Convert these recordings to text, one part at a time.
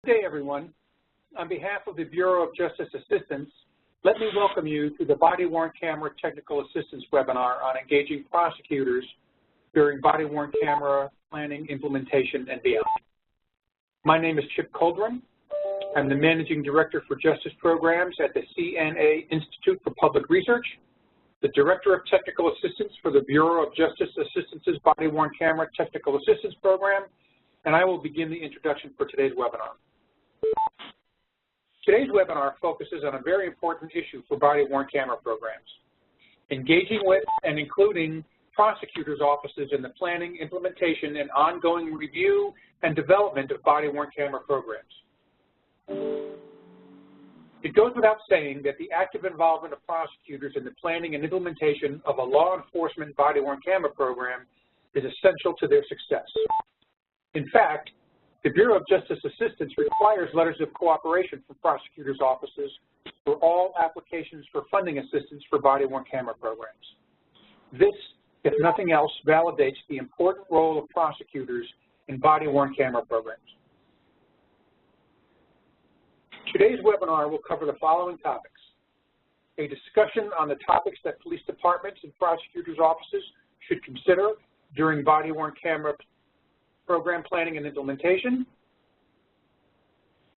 day, everyone. On behalf of the Bureau of Justice Assistance, let me welcome you to the Body-Worn Camera Technical Assistance webinar on engaging prosecutors during body-worn camera planning, implementation, and beyond. My name is Chip Coldren. I'm the Managing Director for Justice Programs at the CNA Institute for Public Research, the Director of Technical Assistance for the Bureau of Justice Assistance's Body-Worn Camera Technical Assistance Program, and I will begin the introduction for today's webinar. Today's webinar focuses on a very important issue for body-worn camera programs, engaging with and including prosecutors' offices in the planning, implementation, and ongoing review and development of body-worn camera programs. It goes without saying that the active involvement of prosecutors in the planning and implementation of a law enforcement body-worn camera program is essential to their success. In fact, the Bureau of Justice Assistance requires letters of cooperation from prosecutors' offices for all applications for funding assistance for body-worn camera programs. This, if nothing else, validates the important role of prosecutors in body-worn camera programs. Today's webinar will cover the following topics: a discussion on the topics that police departments and prosecutors' offices should consider during body-worn camera program planning and implementation,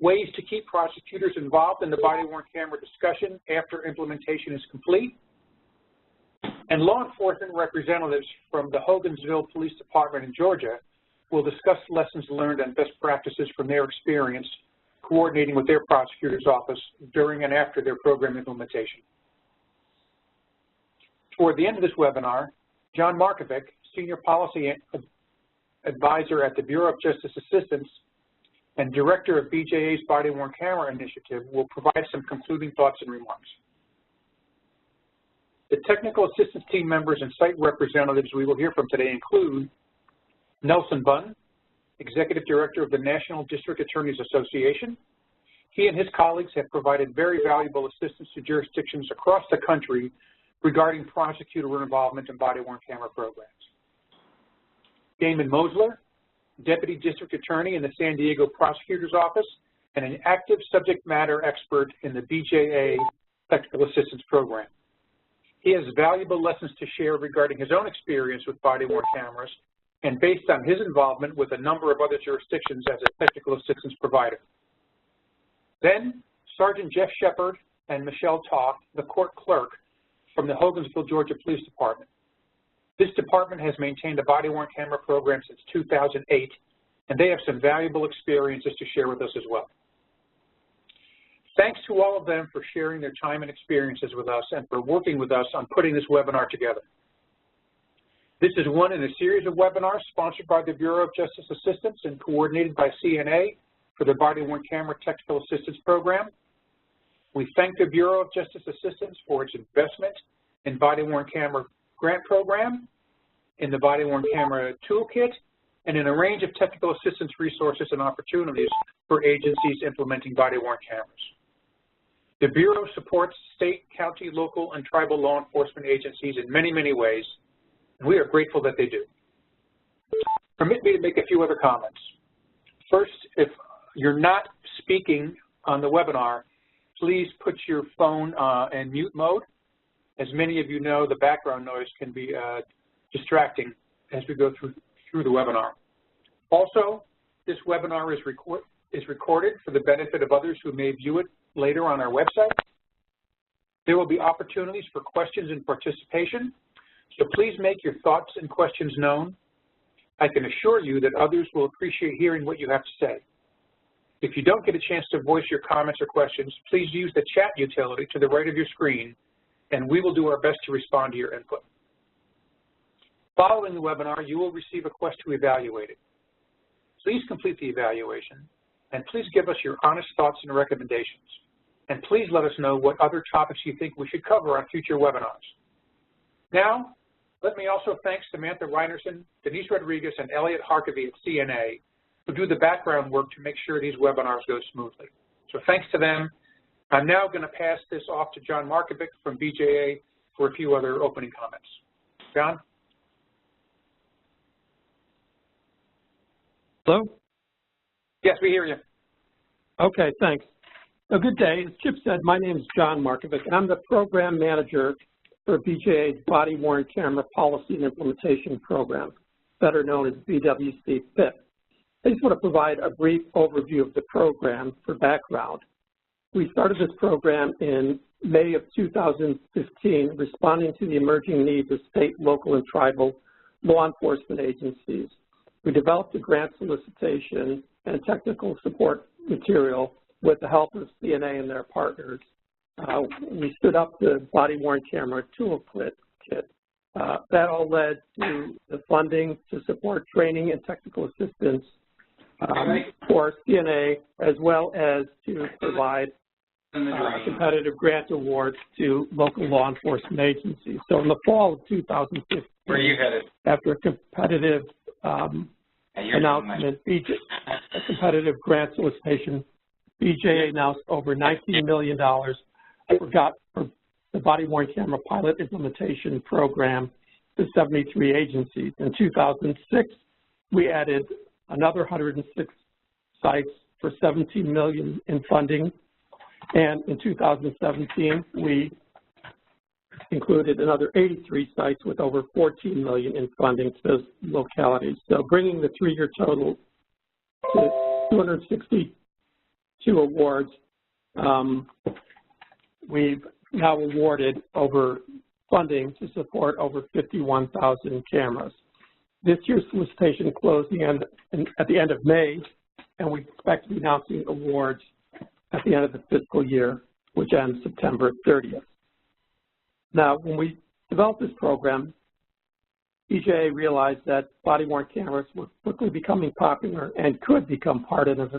ways to keep prosecutors involved in the body-worn camera discussion after implementation is complete, and law enforcement representatives from the Hogansville Police Department in Georgia will discuss lessons learned and best practices from their experience coordinating with their prosecutor's office during and after their program implementation. Toward the end of this webinar, John Markovic, Senior Policy Advisor at the Bureau of Justice Assistance and Director of BJA's Body-Worn Camera Initiative, will provide some concluding thoughts and remarks. The technical assistance team members and site representatives we will hear from today include Nelson Bunn, Executive Director of the National District Attorneys Association. He and his colleagues have provided very valuable assistance to jurisdictions across the country regarding prosecutor involvement in body-worn camera programs. Damon Mosler, Deputy District Attorney in the San Diego Prosecutor's Office and an active subject matter expert in the BJA Technical Assistance Program. He has valuable lessons to share regarding his own experience with body-worn cameras and based on his involvement with a number of other jurisdictions as a technical assistance provider. Then, Sergeant Jeff Shepard and Michelle Toth, the court clerk from the Hogansville, Georgia Police Department. This department has maintained a body-worn camera program since 2008, and they have some valuable experiences to share with us as well. Thanks to all of them for sharing their time and experiences with us and for working with us on putting this webinar together. This is one in a series of webinars sponsored by the Bureau of Justice Assistance and coordinated by CNA for the Body-Worn Camera Technical Assistance Program. We thank the Bureau of Justice Assistance for its investment in body-worn camera grant program, in the body-worn camera toolkit, and in a range of technical assistance resources and opportunities for agencies implementing body-worn cameras. The Bureau supports state, county, local, and tribal law enforcement agencies in many, many ways. We are grateful that they do. Permit me to make a few other comments. First, if you're not speaking on the webinar, please put your phone in mute mode. As many of you know, the background noise can be distracting as we go through the webinar. Also, this webinar is recorded for the benefit of others who may view it later on our website. There will be opportunities for questions and participation. So please make your thoughts and questions known. I can assure you that others will appreciate hearing what you have to say. If you don't get a chance to voice your comments or questions, please use the chat utility to the right of your screen, and we will do our best to respond to your input. Following the webinar, you will receive a quest to evaluate it. Please complete the evaluation, and please give us your honest thoughts and recommendations. And please let us know what other topics you think we should cover on future webinars. Now, let me also thank Samantha Reinerson, Denise Rodriguez, and Elliot Harkavy at CNA who do the background work to make sure these webinars go smoothly. So thanks to them. I'm now going to pass this off to John Markovic from BJA for a few other opening comments. John? Hello? Yes, we hear you. Okay, thanks. Good day. As Chip said, my name is John Markovic, and I'm the Program Manager for BJA's Body-Worn Camera Policy and Implementation Program, better known as BWC TTA. I just want to provide a brief overview of the program for background. We started this program in May of 2015, responding to the emerging needs of state, local, and tribal law enforcement agencies. We developed a grant solicitation and technical support material with the help of CNA and their partners. We stood up the body-worn camera toolkit. That all led to the funding to support training and technical assistance for CNA, as well as to provide competitive grant awards to local law enforcement agencies. So in the fall of 2015, where are you headed? After a competitive announcement, a competitive grant solicitation, BJA announced over $19 million for the body-worn camera pilot implementation program to 73 agencies. In 2006, we added another 106 sites for $17 million in funding. And in 2017, we included another 83 sites with over $14 million in funding to those localities. So bringing the three-year total to 262 awards, we've now awarded over funding to support over 51,000 cameras. This year's solicitation closed at the end of May, and we expect to be announcing awards at the end of the fiscal year, which ends September 30th. Now, when we developed this program, BJA realized that body-worn cameras were quickly becoming popular and could become part of an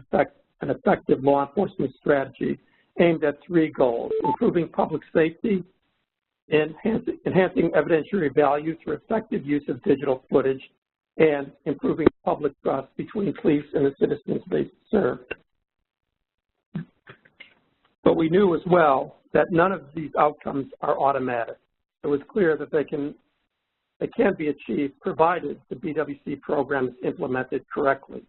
effective law enforcement strategy aimed at three goals: improving public safety, enhancing evidentiary value through effective use of digital footage, and improving public trust between police and the citizens they serve. But we knew as well that none of these outcomes are automatic. It was clear that they can be achieved provided the BWC program is implemented correctly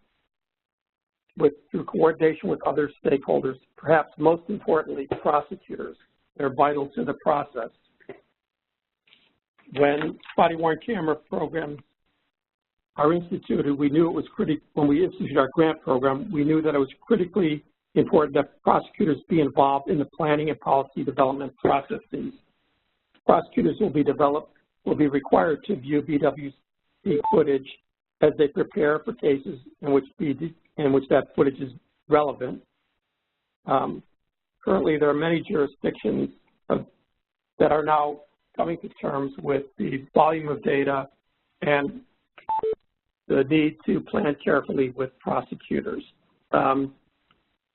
through coordination with other stakeholders, perhaps most importantly, prosecutors. They're vital to the process. When body-worn camera programs are instituted, we knew it was when we instituted our grant program, we knew that it was critically important that prosecutors be involved in the planning and policy development processes. Prosecutors will be required to view BWC footage as they prepare for cases in which that footage is relevant. Currently, there are many jurisdictions that are now coming to terms with the volume of data and the need to plan carefully with prosecutors.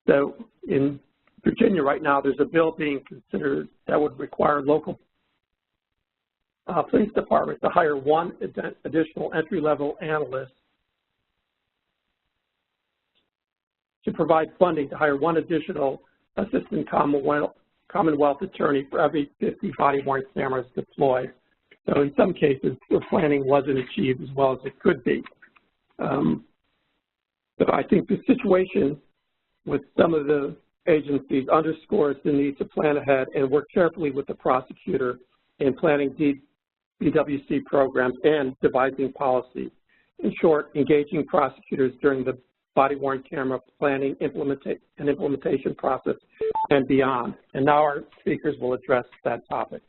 So in Virginia right now, there's a bill being considered that would require local police departments to hire one additional entry-level analyst to provide funding to hire one additional assistant Commonwealth attorney for every 50 body-worn cameras deployed. So in some cases, the planning wasn't achieved as well as it could be. So I think the situation with some of the agencies underscores the need to plan ahead and work carefully with the prosecutor in planning BWC programs and devising policy. In short, engaging prosecutors during the body-worn camera planning and implementation process and beyond. And now our speakers will address that topic.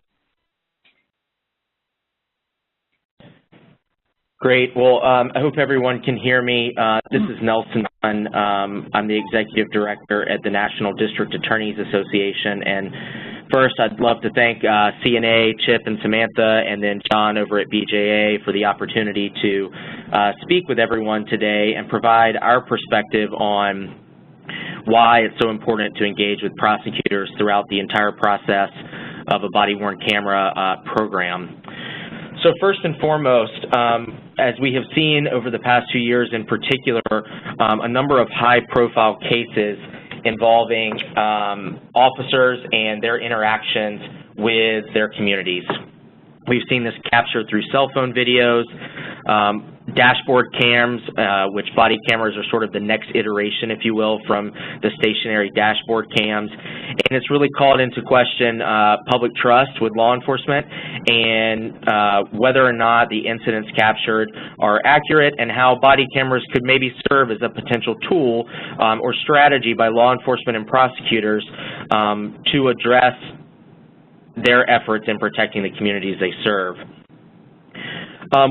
Great. Well, I hope everyone can hear me. This is Nelson Bunn. I'm the Executive Director at the National District Attorneys Association. And first, I'd love to thank CNA, Chip, and Samantha, and then John over at BJA for the opportunity to speak with everyone today and provide our perspective on why it's so important to engage with prosecutors throughout the entire process of a body-worn camera program. So first and foremost, as we have seen over the past few years in particular, a number of high-profile cases involving officers and their interactions with their communities. We've seen this captured through cell phone videos, dashboard cams, which body cameras are sort of the next iteration, if you will, from the stationary dashboard cams. And it's really called into question public trust with law enforcement and whether or not the incidents captured are accurate, and how body cameras could maybe serve as a potential tool or strategy by law enforcement and prosecutors to address their efforts in protecting the communities they serve.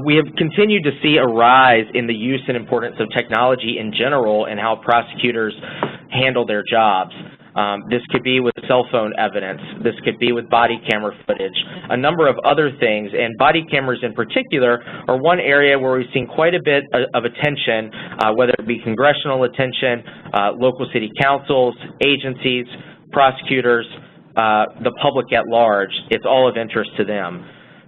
We have continued to see a rise in the use and importance of technology in general and how prosecutors handle their jobs. This could be with cell phone evidence. This could be with body camera footage, a number of other things. And body cameras in particular are one area where we've seen quite a bit of attention, whether it be congressional attention, local city councils, agencies, prosecutors, the public at large. It's all of interest to them.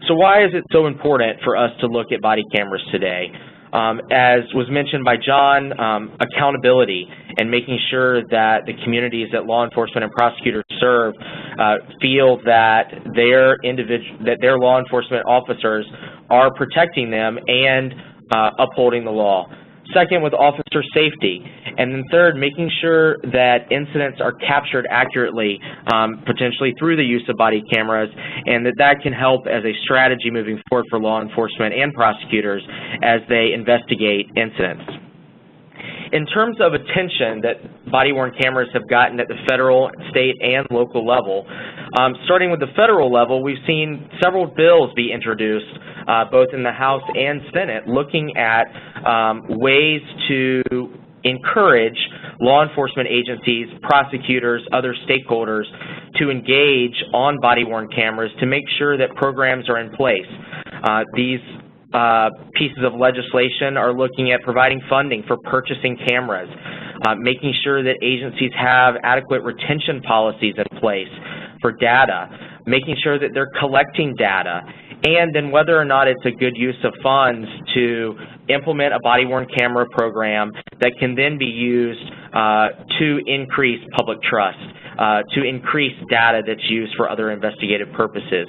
So why is it so important for us to look at body cameras today? As was mentioned by John, accountability and making sure that the communities that law enforcement and prosecutors serve feel that their law enforcement officers are protecting them and upholding the law. Second, with officer safety. And then third, making sure that incidents are captured accurately, potentially through the use of body cameras, and that can help as a strategy moving forward for law enforcement and prosecutors as they investigate incidents. In terms of attention that body-worn cameras have gotten at the federal, state, and local level, starting with the federal level, we've seen several bills be introduced, both in the House and Senate, looking at ways to encourage law enforcement agencies, prosecutors, other stakeholders to engage on body-worn cameras to make sure that programs are in place. These pieces of legislation are looking at providing funding for purchasing cameras, making sure that agencies have adequate retention policies in place for data, making sure that they're collecting data, and then whether or not it's a good use of funds to implement a body-worn camera program that can then be used to increase public trust, to increase data that's used for other investigative purposes.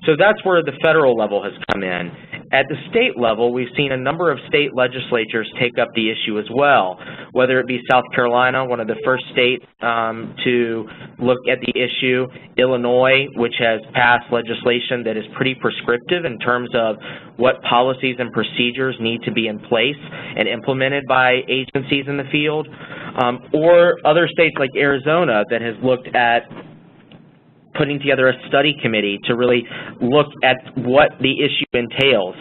So that's where the federal level has come in. At the state level, we've seen a number of state legislatures take up the issue as well, whether it be South Carolina, one of the first states to look at the issue, Illinois, which has passed legislation that is pretty prescriptive in terms of what policies and procedures need to be in place and implemented by agencies in the field, or other states like Arizona that has looked at putting together a study committee to really look at what the issue entails.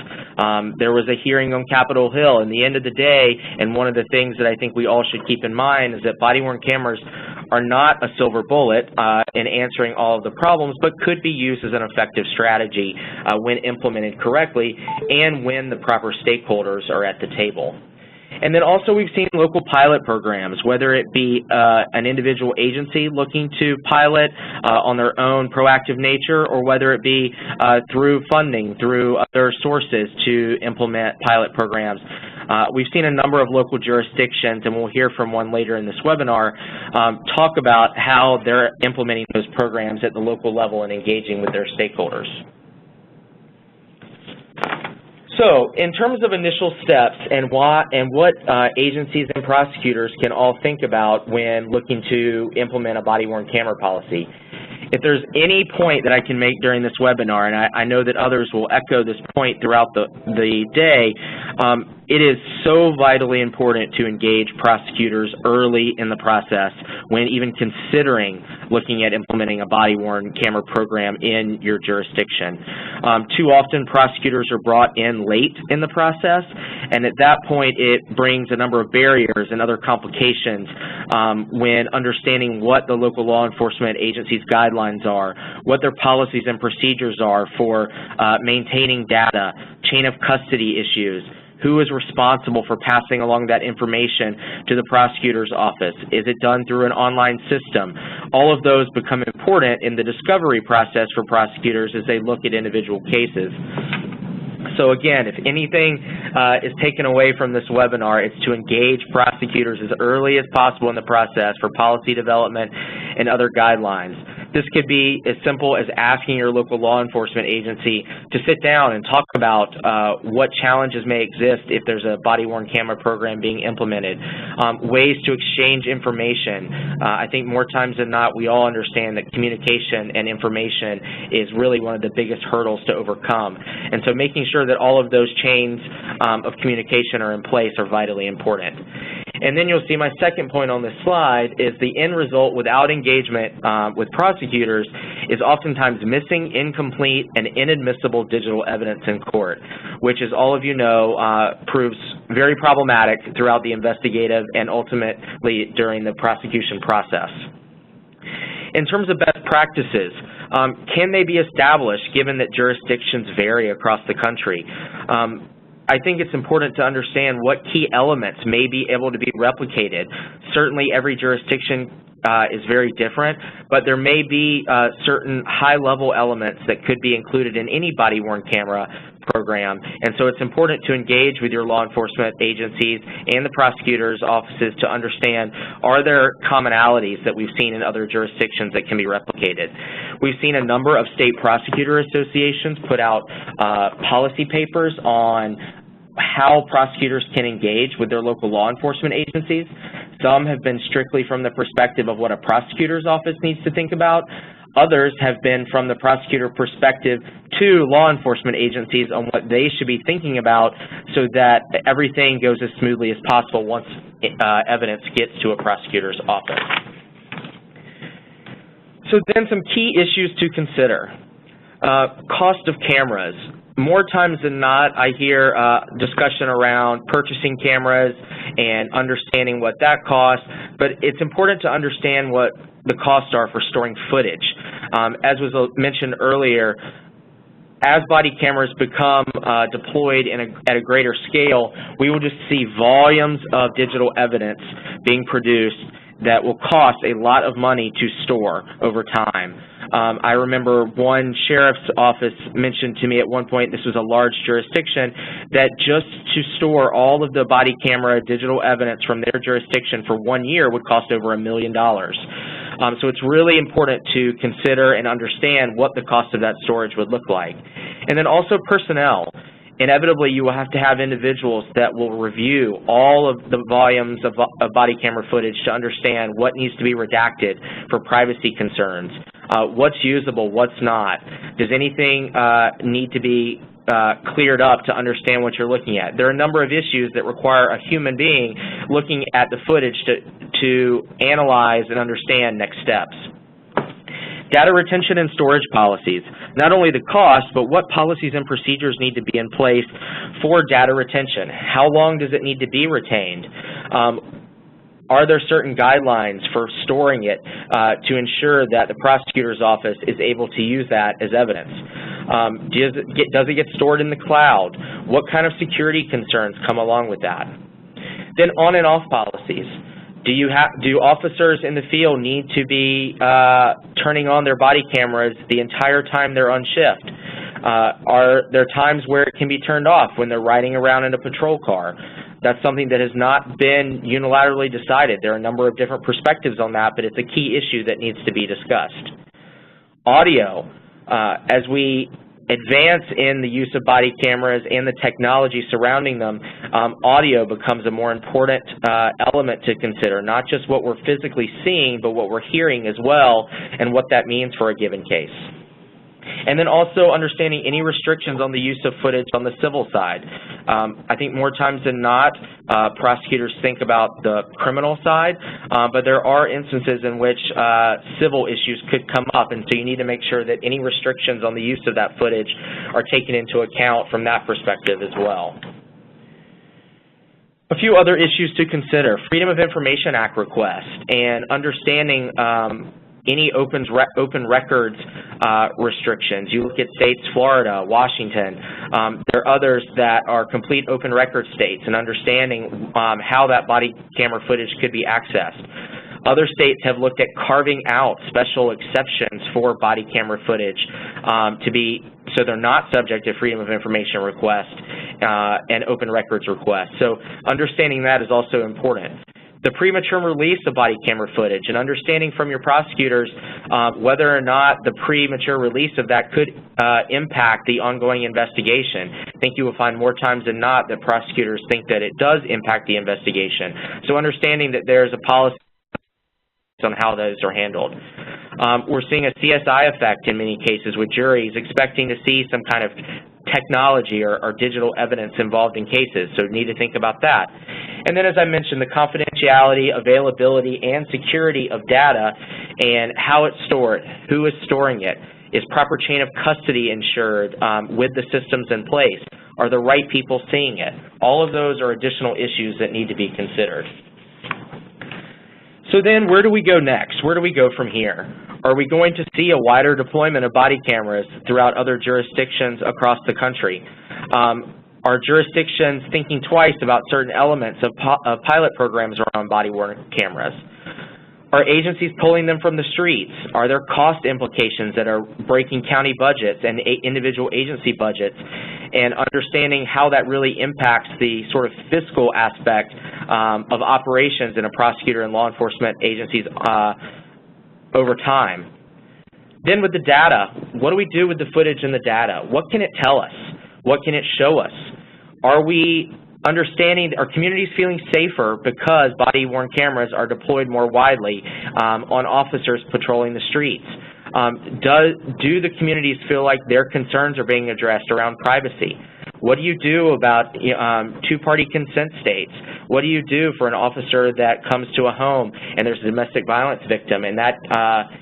There was a hearing on Capitol Hill, and the end of the day, and one of the things that I think we all should keep in mind is that body-worn cameras are not a silver bullet in answering all of the problems, but could be used as an effective strategy when implemented correctly and when the proper stakeholders are at the table. And then also we've seen local pilot programs, whether it be an individual agency looking to pilot on their own proactive nature, or whether it be through funding, through other sources to implement pilot programs. We've seen a number of local jurisdictions, and we'll hear from one later in this webinar, talk about how they're implementing those programs at the local level and engaging with their stakeholders. So, in terms of initial steps and what agencies and prosecutors can all think about when looking to implement a body-worn camera policy, if there's any point that I can make during this webinar, and I know that others will echo this point throughout the day, it is so vitally important to engage prosecutors early in the process when even considering looking at implementing a body-worn camera program in your jurisdiction. Too often prosecutors are brought in late in the process, and at that point it brings a number of barriers and other complications when understanding what the local law enforcement agency's guidelines are, what their policies and procedures are for maintaining data, chain of custody issues, who is responsible for passing along that information to the prosecutor's office? Is it done through an online system? All of those become important in the discovery process for prosecutors as they look at individual cases. So again, if anything is taken away from this webinar, it's to engage prosecutors as early as possible in the process for policy development and other guidelines. This could be as simple as asking your local law enforcement agency to sit down and talk about what challenges may exist if there's a body-worn camera program being implemented, ways to exchange information. I think more times than not, we all understand that communication and information is really one of the biggest hurdles to overcome. And so making sure that all of those chains of communication are in place are vitally important. And then you'll see my second point on this slide is the end result without engagement with prosecutors is oftentimes missing, incomplete, and inadmissible digital evidence in court, which, as all of you know, proves very problematic throughout the investigative and ultimately during the prosecution process. In terms of best practices, can they be established given that jurisdictions vary across the country? I think it's important to understand what key elements may be able to be replicated. Certainly every jurisdiction is very different, but there may be certain high-level elements that could be included in any body-worn camera program, and so it's important to engage with your law enforcement agencies and the prosecutors' offices to understand, are there commonalities that we've seen in other jurisdictions that can be replicated? We've seen a number of state prosecutor associations put out policy papers on how prosecutors can engage with their local law enforcement agencies. Some have been strictly from the perspective of what a prosecutor's office needs to think about. Others have been from the prosecutor perspective to law enforcement agencies on what they should be thinking about so that everything goes as smoothly as possible once evidence gets to a prosecutor's office. So then some key issues to consider. Cost of cameras. More times than not, I hear discussion around purchasing cameras and understanding what that costs, but it's important to understand what the costs are for storing footage. As was mentioned earlier, as body cameras become deployed at a greater scale, we will just see volumes of digital evidence being produced that will cost a lot of money to store over time. I remember one sheriff's office mentioned to me at one point, this was a large jurisdiction, that just to store all of the body camera digital evidence from their jurisdiction for 1 year would cost over $1 million. So it's really important to consider and understand what the cost of that storage would look like. And then also personnel. Inevitably, you will have to have individuals that will review all of the volumes of body camera footage to understand what needs to be redacted for privacy concerns, what's usable, what's not. Does anything need to be cleared up to understand what you're looking at? There are a number of issues that require a human being looking at the footage to analyze and understand next steps. Data retention and storage policies. Not only the cost, but what policies and procedures need to be in place for data retention. How long does it need to be retained? Are there certain guidelines for storing it to ensure that the prosecutor's office is able to use that as evidence? Does it get stored in the cloud? What kind of security concerns come along with that? Then on and off policies. Do officers in the field need to be turning on their body cameras the entire time they're on shift? Are there times where it can be turned off when they're riding around in a patrol car? That's something that has not been unilaterally decided. There are a number of different perspectives on that, but it's a key issue that needs to be discussed. Audio. As we advance in the use of body cameras and the technology surrounding them, audio becomes a more important element to consider, not just what we're physically seeing, but what we're hearing as well, and what that means for a given case. And then also understanding any restrictions on the use of footage on the civil side. I think more times than not, prosecutors think about the criminal side, but there are instances in which civil issues could come up, and so you need to make sure that any restrictions on the use of that footage are taken into account from that perspective as well. A few other issues to consider. Freedom of Information Act request and understanding any open records restrictions. You look at states, Florida, Washington. There are others that are complete open record states, and understanding how that body camera footage could be accessed. Other states have looked at carving out special exceptions for body camera footage so they're not subject to Freedom of Information request and open records request. So understanding that is also important. the premature release of body camera footage and understanding from your prosecutors whether or not the premature release of that could impact the ongoing investigation. I think you will find more times than not that prosecutors think that it does impact the investigation. So understanding that there's a policy on how those are handled. We're seeing a CSI effect in many cases with juries expecting to see some kind of technology or digital evidence involved in cases, so need to think about that. And then, as I mentioned, the confidentiality, availability, and security of data and how it's stored, who is storing it, is proper chain of custody ensured with the systems in place, are the right people seeing it. All of those are additional issues that need to be considered. So then, where do we go next? Where do we go from here? Are we going to see a wider deployment of body cameras throughout other jurisdictions across the country? Are jurisdictions thinking twice about certain elements of pilot programs around body-worn cameras? Are agencies pulling them from the streets? Are there cost implications that are breaking county budgets and individual agency budgets, and understanding how that really impacts the sort of fiscal aspect of operations in a prosecutor and law enforcement agencies over time? Then with the data, what do we do with the footage and the data? What can it tell us? What can it show us? Are we understanding, are communities feeling safer because body-worn cameras are deployed more widely on officers patrolling the streets? Do the communities feel like their concerns are being addressed around privacy? What do you do about two-party consent states? What do you do for an officer that comes to a home and there's a domestic violence victim and that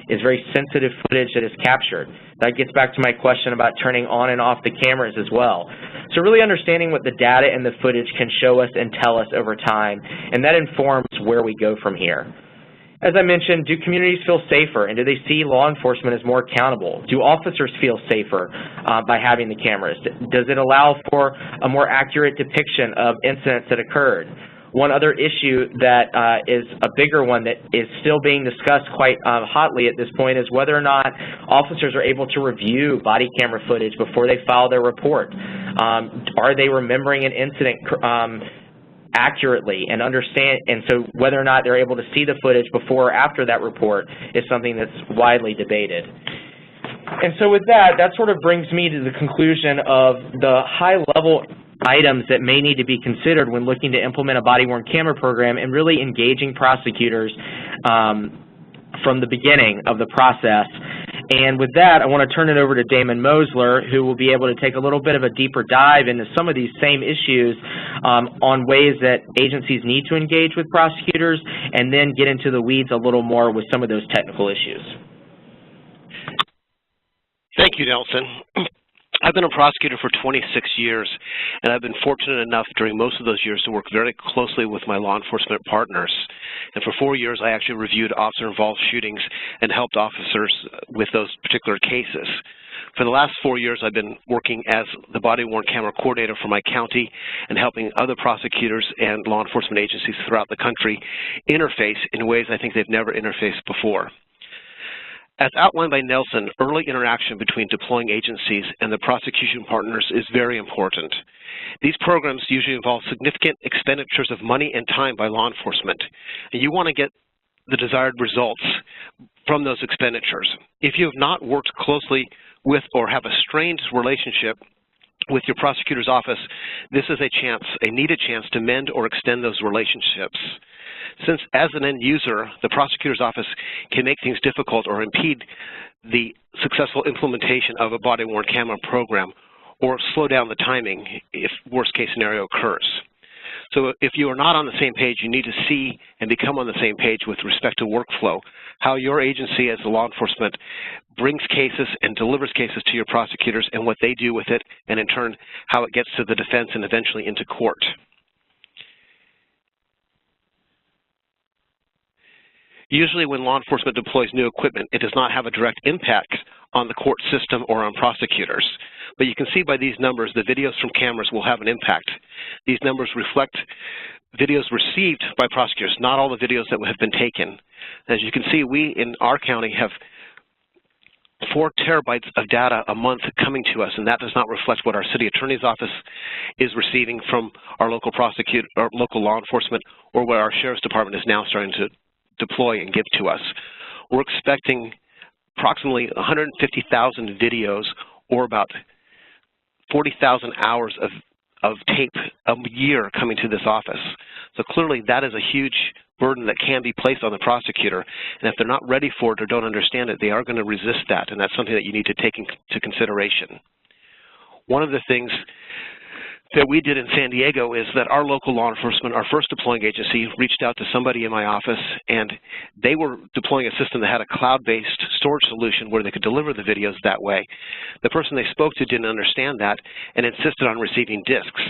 is very sensitive footage that is captured? That gets back to my question about turning on and off the cameras as well. So really understanding what the data and the footage can show us and tell us over time, and that informs where we go from here. As I mentioned, do communities feel safer, and do they see law enforcement as more accountable? Do officers feel safer by having the cameras? Does it allow for a more accurate depiction of incidents that occurred? One other issue that is a bigger one that is still being discussed quite hotly at this point is whether or not officers are able to review body camera footage before they file their report. Are they remembering an incident accurately and understand, and so whether or not they're able to see the footage before or after that report is something that's widely debated. And so with that, that sort of brings me to the conclusion of the high-level items that may need to be considered when looking to implement a body-worn camera program and really engaging prosecutors from the beginning of the process. And with that, I want to turn it over to Damon Mosler, who will be able to take a little bit of a deeper dive into some of these same issues on ways that agencies need to engage with prosecutors, and then get into the weeds a little more with some of those technical issues. Thank you, Nelson. I've been a prosecutor for 26 years, and I've been fortunate enough during most of those years to work very closely with my law enforcement partners. And for 4 years, I actually reviewed officer-involved shootings and helped officers with those particular cases. For the last 4 years, I've been working as the body-worn camera coordinator for my county and helping other prosecutors and law enforcement agencies throughout the country interface in ways I think they've never interfaced before. As outlined by Nelson, early interaction between deploying agencies and the prosecution partners is very important. These programs usually involve significant expenditures of money and time by law enforcement, and you want to get the desired results from those expenditures. If you have not worked closely with or have a strained relationship with your prosecutor's office, this is a needed chance to mend or extend those relationships. Since as an end user, the prosecutor's office can make things difficult or impede the successful implementation of a body-worn camera program or slow down the timing if worst-case scenario occurs. So if you are not on the same page, you need to see and become on the same page with respect to workflow, how your agency as a law enforcement brings cases and delivers cases to your prosecutors and what they do with it, and in turn, how it gets to the defense and eventually into court. Usually when law enforcement deploys new equipment, it does not have a direct impact on the court system or on prosecutors. But you can see by these numbers, the videos from cameras will have an impact. These numbers reflect videos received by prosecutors, not all the videos that have been taken. As you can see, we in our county have 4 terabytes of data a month coming to us, and that does not reflect what our city attorney's office is receiving from our local prosecutor or local law enforcement, or what our sheriff's department is now starting to deploy and give to us. We're expecting approximately 150,000 videos, or about 40,000 hours of tape a year coming to this office. So clearly that is a huge burden that can be placed on the prosecutor, and if they're not ready for it or don't understand it, they are going to resist that, and that's something that you need to take into consideration. One of the things that we did in San Diego is that our local law enforcement, our first deploying agency, reached out to somebody in my office, and they were deploying a system that had a cloud-based storage solution where they could deliver the videos that way. The person they spoke to didn't understand that and insisted on receiving discs.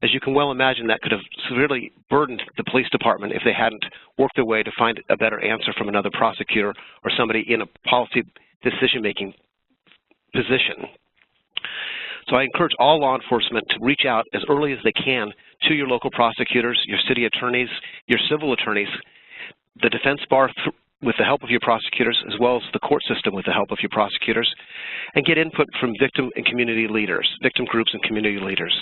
As you can well imagine, that could have severely burdened the police department if they hadn't worked their way to find a better answer from another prosecutor or somebody in a policy decision-making position. So I encourage all law enforcement to reach out as early as they can to your local prosecutors, your city attorneys, your civil attorneys, the defense bar with the help of your prosecutors, as well as the court system with the help of your prosecutors, and get input from victim and community leaders, victim groups and community leaders.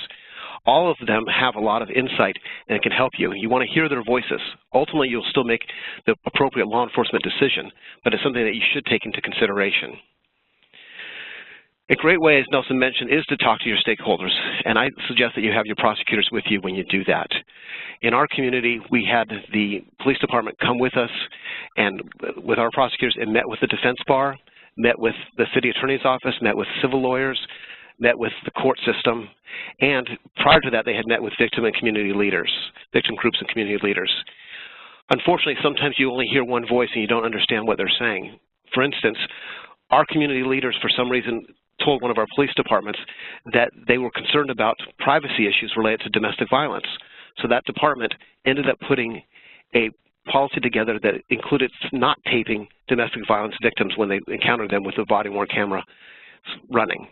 All of them have a lot of insight and it can help you. You want to hear their voices. Ultimately, you'll still make the appropriate law enforcement decision, but it's something that you should take into consideration. A great way, as Nelson mentioned, is to talk to your stakeholders, and I suggest that you have your prosecutors with you when you do that. In our community, we had the police department come with us and with our prosecutors and met with the defense bar, met with the city attorney's office, met with civil lawyers, met with the court system, and prior to that, they had met with victim and community leaders, victim groups and community leaders. Unfortunately, sometimes you only hear one voice and you don't understand what they're saying. For instance, our community leaders, for some reason, told one of our police departments that they were concerned about privacy issues related to domestic violence. So that department ended up putting a policy together that included not taping domestic violence victims when they encountered them with the body-worn camera running.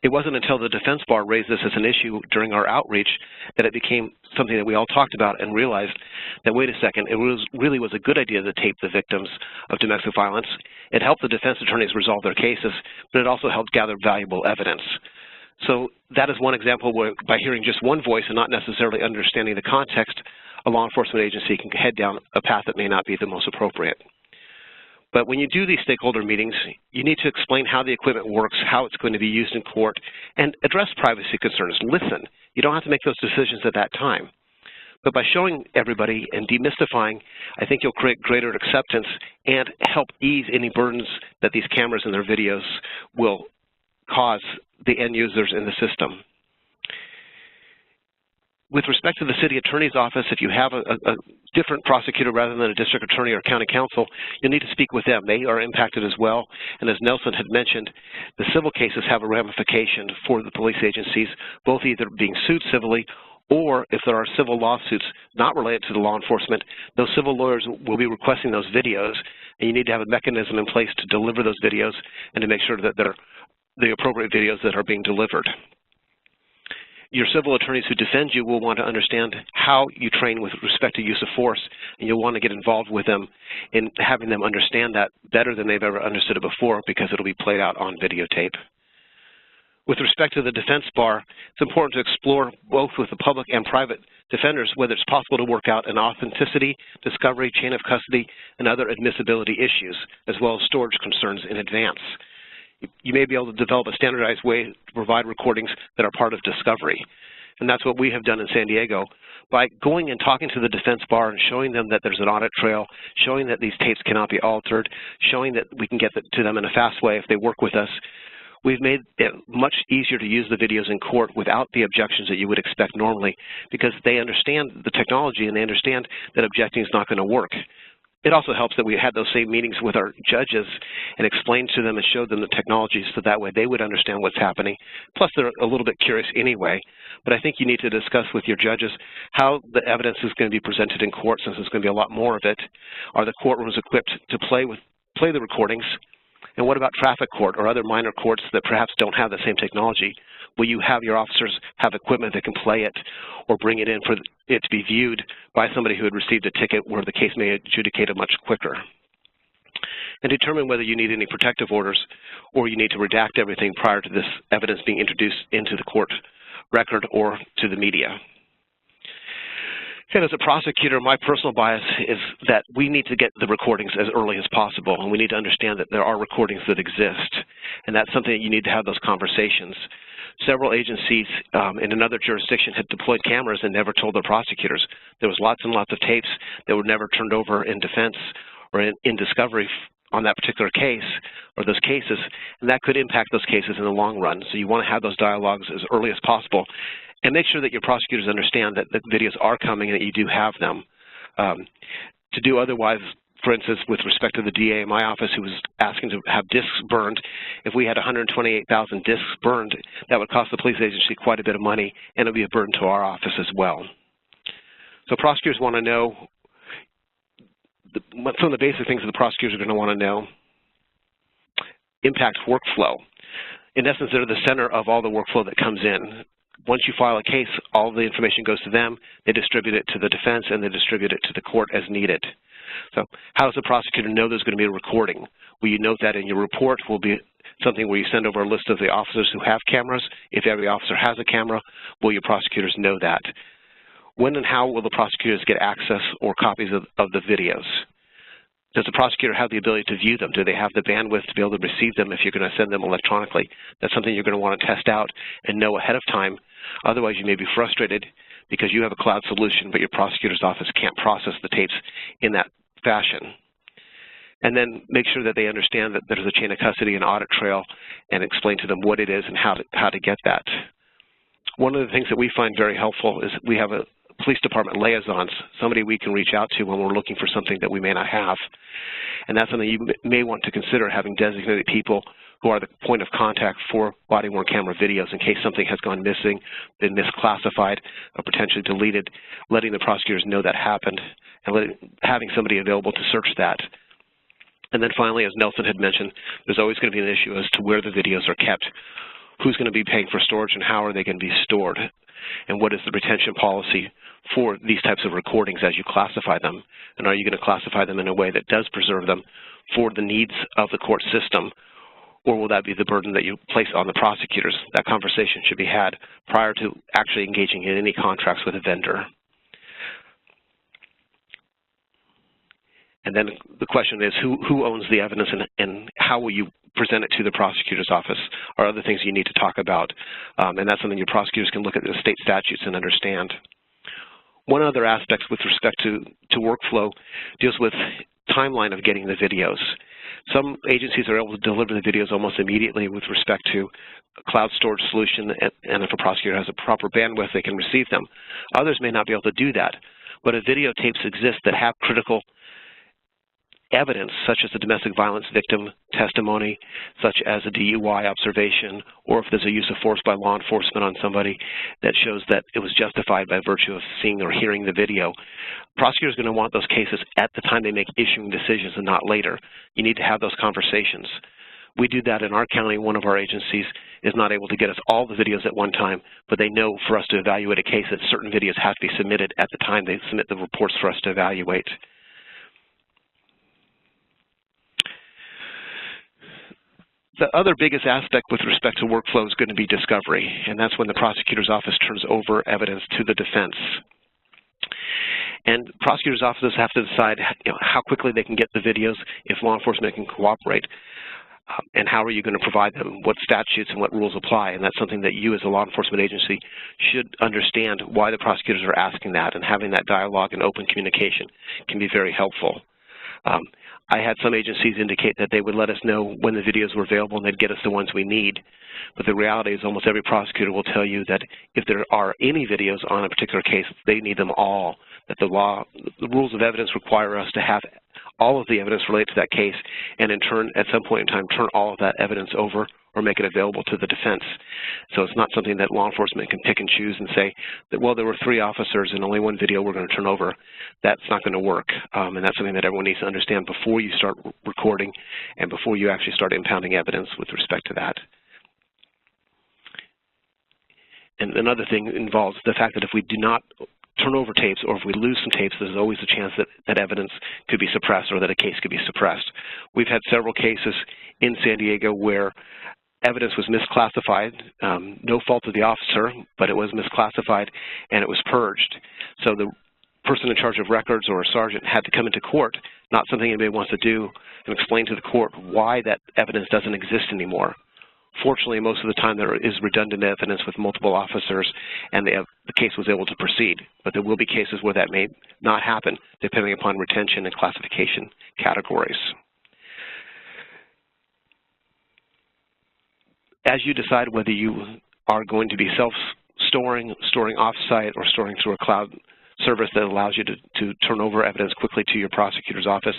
It wasn't until the defense bar raised this as an issue during our outreach that it became something that we all talked about and realized that, wait a second, it really was a good idea to tape the victims of domestic violence. It helped the defense attorneys resolve their cases, but it also helped gather valuable evidence. So that is one example where, by hearing just one voice and not necessarily understanding the context, a law enforcement agency can head down a path that may not be the most appropriate. But when you do these stakeholder meetings, you need to explain how the equipment works, how it's going to be used in court, and address privacy concerns. Listen. You don't have to make those decisions at that time. But by showing everybody and demystifying, I think you'll create greater acceptance and help ease any burdens that these cameras and their videos will cause the end users in the system. With respect to the city attorney's office, if you have a different prosecutor rather than a district attorney or county counsel, you'll need to speak with them. They are impacted as well. And as Nelson had mentioned, the civil cases have a ramification for the police agencies, both either being sued civilly or if there are civil lawsuits not related to the law enforcement, those civil lawyers will be requesting those videos, and you need to have a mechanism in place to deliver those videos and to make sure that they're the appropriate videos that are being delivered. Your civil attorneys who defend you will want to understand how you train with respect to use of force, and you'll want to get involved with them in having them understand that better than they've ever understood it before, because it'll be played out on videotape. With respect to the defense bar, it's important to explore both with the public and private defenders whether it's possible to work out an authenticity, discovery, chain of custody, and other admissibility issues, as well as storage concerns in advance. You may be able to develop a standardized way to provide recordings that are part of discovery. And that's what we have done in San Diego. By going and talking to the defense bar and showing them that there's an audit trail, showing that these tapes cannot be altered, showing that we can get to them in a fast way if they work with us, we've made it much easier to use the videos in court without the objections that you would expect normally, because they understand the technology and they understand that objecting is not going to work. It also helps that we had those same meetings with our judges and explained to them and showed them the technology so that way they would understand what's happening. Plus, they're a little bit curious anyway. But I think you need to discuss with your judges how the evidence is going to be presented in court, since there's going to be a lot more of it. Are the courtrooms equipped to play the recordings? And what about traffic court or other minor courts that perhaps don't have the same technology? Will you have your officers have equipment that can play it or bring it in for it to be viewed by somebody who had received a ticket where the case may adjudicate it much quicker? and determine whether you need any protective orders or you need to redact everything prior to this evidence being introduced into the court record or to the media. And as a prosecutor, my personal bias is that we need to get the recordings as early as possible, and we need to understand that there are recordings that exist, and that's something that you need to have those conversations. Several agencies in another jurisdiction had deployed cameras and never told their prosecutors. There was lots and lots of tapes that were never turned over in defense or in discovery on that particular case or those cases, and that could impact those cases in the long run. So you want to have those dialogues as early as possible and make sure that your prosecutors understand that the videos are coming and that you do have them. To do otherwise, for instance, with respect to the DA in my office who was asking to have discs burned, if we had 128,000 discs burned, that would cost the police agency quite a bit of money, and it would be a burden to our office as well. So prosecutors want to know, some of the basic things that the prosecutors are going to want to know. Impact workflow. In essence, they're the center of all the workflow that comes in. Once you file a case, all the information goes to them, they distribute it to the defense, and they distribute it to the court as needed. So how does the prosecutor know there's going to be a recording? Will you note that in your report? Will be something where you send over a list of the officers who have cameras? If every officer has a camera, will your prosecutors know that? When and how will the prosecutors get access or copies of the videos? Does the prosecutor have the ability to view them? Do they have the bandwidth to be able to receive them if you're going to send them electronically? That's something you're going to want to test out and know ahead of time. Otherwise, you may be frustrated because you have a cloud solution, but your prosecutor's office can't process the tapes in that fashion. And then make sure that they understand that there's a chain of custody and audit trail, and explain to them what it is and how to get that. One of the things that we find very helpful is we have a police department liaisons, somebody we can reach out to when we're looking for something that we may not have. And that's something you may want to consider, having designated people who are the point of contact for body-worn camera videos in case something has gone missing, been misclassified, or potentially deleted, letting the prosecutors know that happened, and having somebody available to search that. And then finally, as Nelson had mentioned, there's always going to be an issue as to where the videos are kept. Who's going to be paying for storage and how are they going to be stored? And what is the retention policy for these types of recordings as you classify them? And are you going to classify them in a way that does preserve them for the needs of the court system? Or will that be the burden that you place on the prosecutors? That conversation should be had prior to actually engaging in any contracts with a vendor. And then the question is, who owns the evidence and how will you present it to the prosecutor's office, or other things you need to talk about. And that's something your prosecutors can look at the state statutes and understand. One other aspect with respect to workflow deals with timeline of getting the videos. Some agencies are able to deliver the videos almost immediately with respect to a cloud storage solution, and if a prosecutor has a proper bandwidth, they can receive them. Others may not be able to do that, but if videotapes exist that have critical evidence, such as a domestic violence victim testimony, such as a DUI observation, or if there's a use of force by law enforcement on somebody that shows that it was justified by virtue of seeing or hearing the video, prosecutors are going to want those cases at the time they make issuing decisions and not later. You need to have those conversations. We do that in our county. One of our agencies is not able to get us all the videos at one time, but they know for us to evaluate a case that certain videos have to be submitted at the time they submit the reports for us to evaluate. The other biggest aspect with respect to workflow is going to be discovery, and that's when the prosecutor's office turns over evidence to the defense. And prosecutors' offices have to decide how quickly they can get the videos, if law enforcement can cooperate, and how are you going to provide them, what statutes and what rules apply. And that's something that you as a law enforcement agency should understand why the prosecutors are asking that, and having that dialogue and open communication can be very helpful. I had some agencies indicate that they would let us know when the videos were available and they'd get us the ones we need. But the reality is almost every prosecutor will tell you that if there are any videos on a particular case, they need them all, that the rules of evidence require us to have all of the evidence related to that case, and in turn, at some point in time, turn all of that evidence over or make it available to the defense. So it's not something that law enforcement can pick and choose and say that, well, there were 3 officers and only one video we're going to turn over. That's not going to work. And that's something that everyone needs to understand before you start recording and before you actually start impounding evidence with respect to that. And another thing involves the fact that if we do not turn over tapes or if we lose some tapes, there's always a chance that evidence could be suppressed or that a case could be suppressed. We've had several cases in San Diego where evidence was misclassified, no fault of the officer, but it was misclassified and it was purged. So the person in charge of records or a sergeant had to come into court, not something anybody wants to do, and explain to the court why that evidence doesn't exist anymore. Fortunately, most of the time there is redundant evidence with multiple officers and the case was able to proceed. But there will be cases where that may not happen depending upon retention and classification categories. As you decide whether you are going to be self-storing, storing off-site, or storing through a cloud service that allows you to turn over evidence quickly to your prosecutor's office,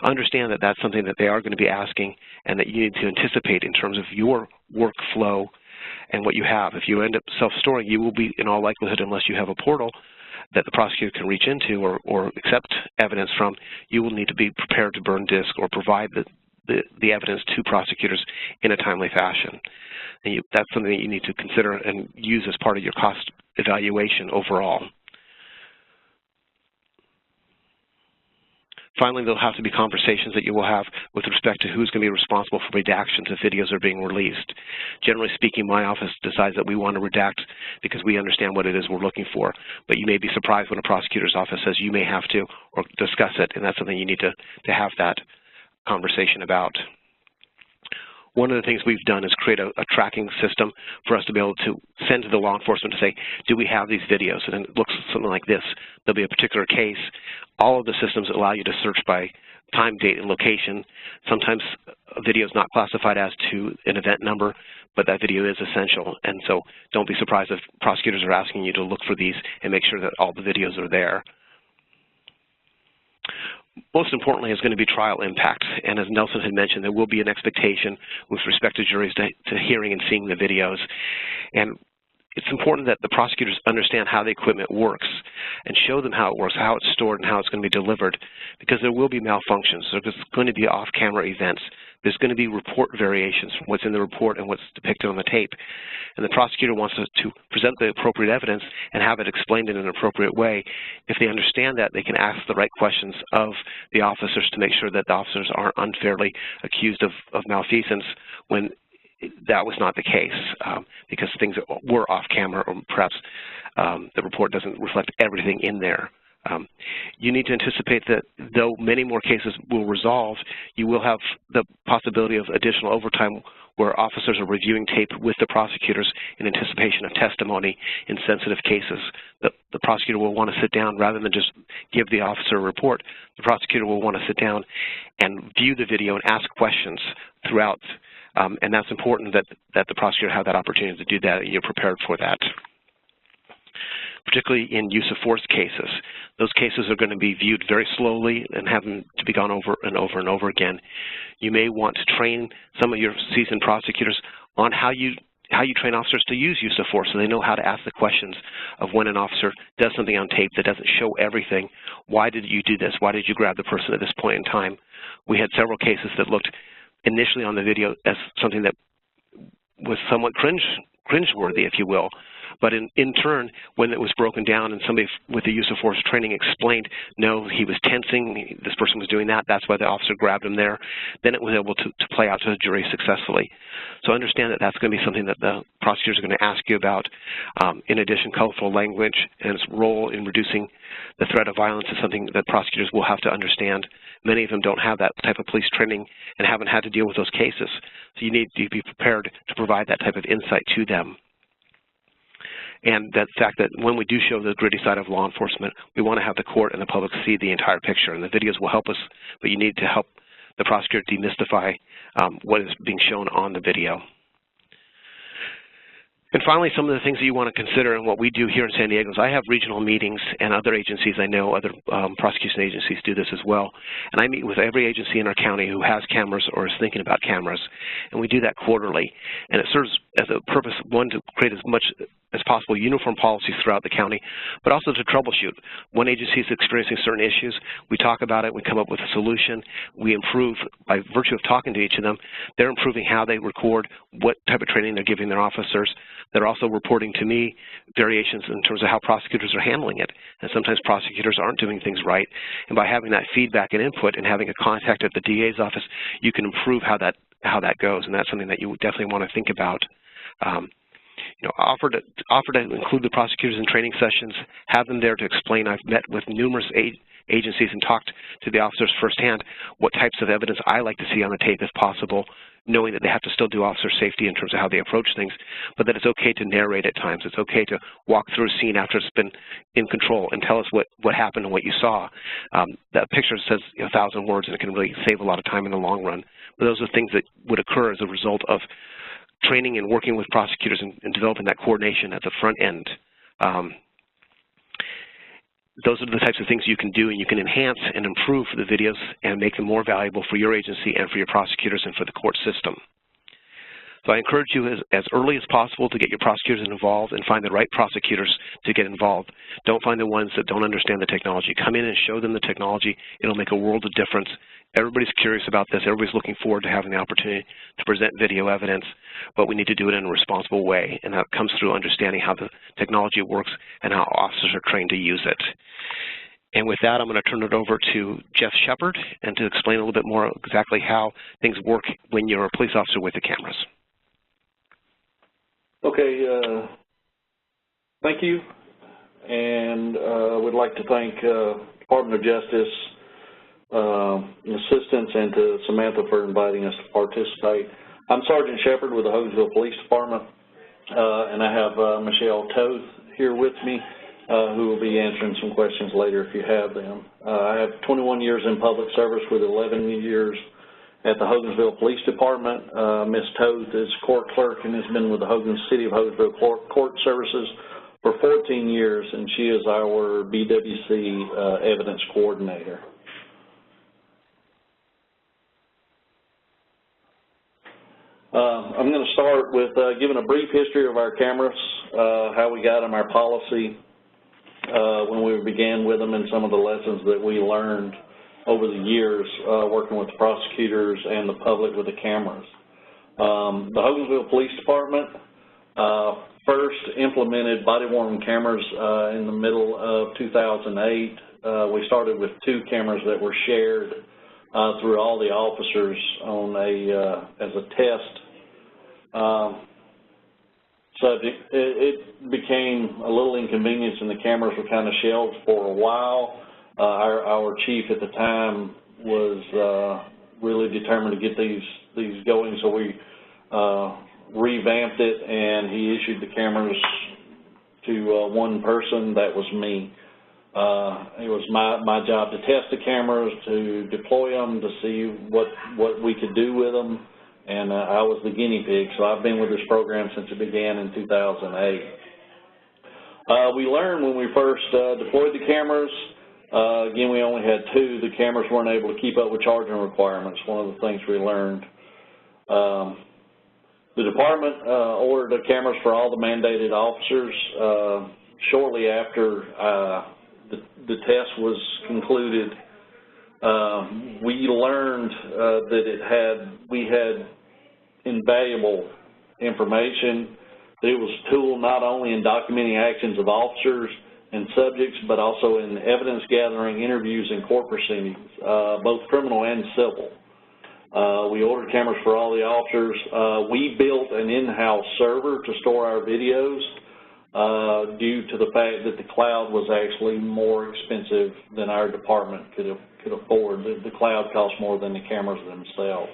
understand that that's something that they are going to be asking and that you need to anticipate in terms of your workflow and what you have. If you end up self-storing, you will be, in all likelihood, unless you have a portal that the prosecutor can reach into or accept evidence from, you will need to be prepared to burn disk or provide the evidence to prosecutors in a timely fashion. And that's something that you need to consider and use as part of your cost evaluation overall. Finally, there'll have to be conversations that you will have with respect to who's going to be responsible for redactions if videos are being released. Generally speaking, my office decides that we want to redact because we understand what it is we're looking for. But you may be surprised when a prosecutor's office says you may have to or discuss it, and that's something you need to have that conversation about. One of the things we've done is create a tracking system for us to be able to send to the law enforcement to say, do we have these videos? And it looks something like this. There'll be a particular case. All of the systems allow you to search by time, date, and location. Sometimes a video is not classified as to an event number, but that video is essential. And so don't be surprised if prosecutors are asking you to look for these and make sure that all the videos are there. Most importantly is going to be trial impact, and as Nelson had mentioned, there will be an expectation with respect to juries to hearing and seeing the videos. And it's important that the prosecutors understand how the equipment works and show them how it works, how it's stored, and how it's going to be delivered, because there will be malfunctions. So there's going to be off-camera events. There's going to be report variations from what's in the report and what's depicted on the tape. And the prosecutor wants us to present the appropriate evidence and have it explained in an appropriate way. If they understand that, they can ask the right questions of the officers to make sure that the officers aren't unfairly accused of malfeasance when that was not the case, because things were off camera, or perhaps the report doesn't reflect everything in there. You need to anticipate that though many more cases will resolve, you will have the possibility of additional overtime where officers are reviewing tape with the prosecutors in anticipation of testimony in sensitive cases. The prosecutor will want to sit down rather than just give the officer a report. The prosecutor will want to sit down and view the video and ask questions throughout. And that's important that the prosecutor have that opportunity to do that and you're prepared for that. Particularly in use of force cases. Those cases are going to be viewed very slowly and have them to be gone over and over and over again. You may want to train some of your seasoned prosecutors on how you train officers to use of force so they know how to ask the questions of when an officer does something on tape that doesn't show everything. Why did you do this? Why did you grab the person at this point in time? We had several cases that looked initially on the video as something that was somewhat cringeworthy, if you will. But in turn, when it was broken down and somebody with the use of force training explained, no, he was tensing, this person was doing that, that's why the officer grabbed him there, then it was able to play out to the jury successfully. So understand that that's going to be something that the prosecutors are going to ask you about. In addition, colorful language and its role in reducing the threat of violence is something that prosecutors will have to understand. Many of them don't have that type of police training and haven't had to deal with those cases. So you need to be prepared to provide that type of insight to them. And that fact that when we do show the gritty side of law enforcement, we want to have the court and the public see the entire picture. And the videos will help us, but you need to help the prosecutor demystify what is being shown on the video. And finally, some of the things that you want to consider and what we do here in San Diego is I have regional meetings, and other agencies, I know other prosecution agencies do this as well. And I meet with every agency in our county who has cameras or is thinking about cameras. And we do that quarterly. And it serves as a purpose, one, to create as much as possible uniform policies throughout the county, but also to troubleshoot. One agency is experiencing certain issues, we talk about it, we come up with a solution, we improve by virtue of talking to each of them. They're improving how they record, what type of training they're giving their officers. They're also reporting to me variations in terms of how prosecutors are handling it. And sometimes prosecutors aren't doing things right. And by having that feedback and input and having a contact at the DA's office, you can improve how that goes. And that's something that you definitely want to think about. Offer to include the prosecutors in training sessions, have them there to explain. I've met with numerous agencies and talked to the officers firsthand what types of evidence I like to see on the tape if possible, knowing that they have to still do officer safety in terms of how they approach things, but that it's okay to narrate at times. It's okay to walk through a scene after it's been in control and tell us what happened and what you saw. That picture says 1,000 words, and it can really save a lot of time in the long run. But those are things that would occur as a result of training and working with prosecutors and developing that coordination at the front end. Those are the types of things you can do, and you can enhance and improve the videos and make them more valuable for your agency and for your prosecutors and for the court system. So I encourage you as early as possible to get your prosecutors involved and find the right prosecutors to get involved. Don't find the ones that don't understand the technology. Come in and show them the technology. It'll make a world of difference. Everybody's curious about this. Everybody's looking forward to having the opportunity to present video evidence, but we need to do it in a responsible way, and that comes through understanding how the technology works and how officers are trained to use it. And with that, I'm going to turn it over to Jeff Shepard and to explain a little bit more exactly how things work when you're a police officer with the cameras. Okay, thank you, and we'd like to thank Department of Justice assistance and to Samantha for inviting us to participate. I'm Sergeant Shepard with the Hogansville Police Department, and I have Michelle Toth here with me, who will be answering some questions later if you have them. I have 21 years in public service with 11 years at the Hogansville Police Department. Ms. Toth is court clerk and has been with the City of Hogansville Court Services for 14 years, and she is our BWC evidence coordinator. I'm going to start with giving a brief history of our cameras, how we got them, our policy, when we began with them, and some of the lessons that we learned over the years working with the prosecutors and the public with the cameras. The Hogansville Police Department first implemented body-worn cameras in the middle of 2008. We started with 2 cameras that were shared through all the officers on as a test subject. It became a little inconvenience, and the cameras were kind of shelved for a while. Our chief at the time was really determined to get these going, so we revamped it, and he issued the cameras to one person. That was me. It was my job to test the cameras, to deploy them, to see what we could do with them, and I was the guinea pig. So I've been with this program since it began in 2008. We learned when we first deployed the cameras. Again, we only had 2. The cameras weren't able to keep up with charging requirements. One of the things we learned. The department ordered the cameras for all the mandated officers. Shortly after the test was concluded, we learned that we had invaluable information. That it was a tool not only in documenting actions of officers and subjects, but also in evidence gathering, interviews, and court proceedings, both criminal and civil. We ordered cameras for all the officers. We built an in-house server to store our videos due to the fact that the cloud was actually more expensive than our department could afford. The cloud cost more than the cameras themselves.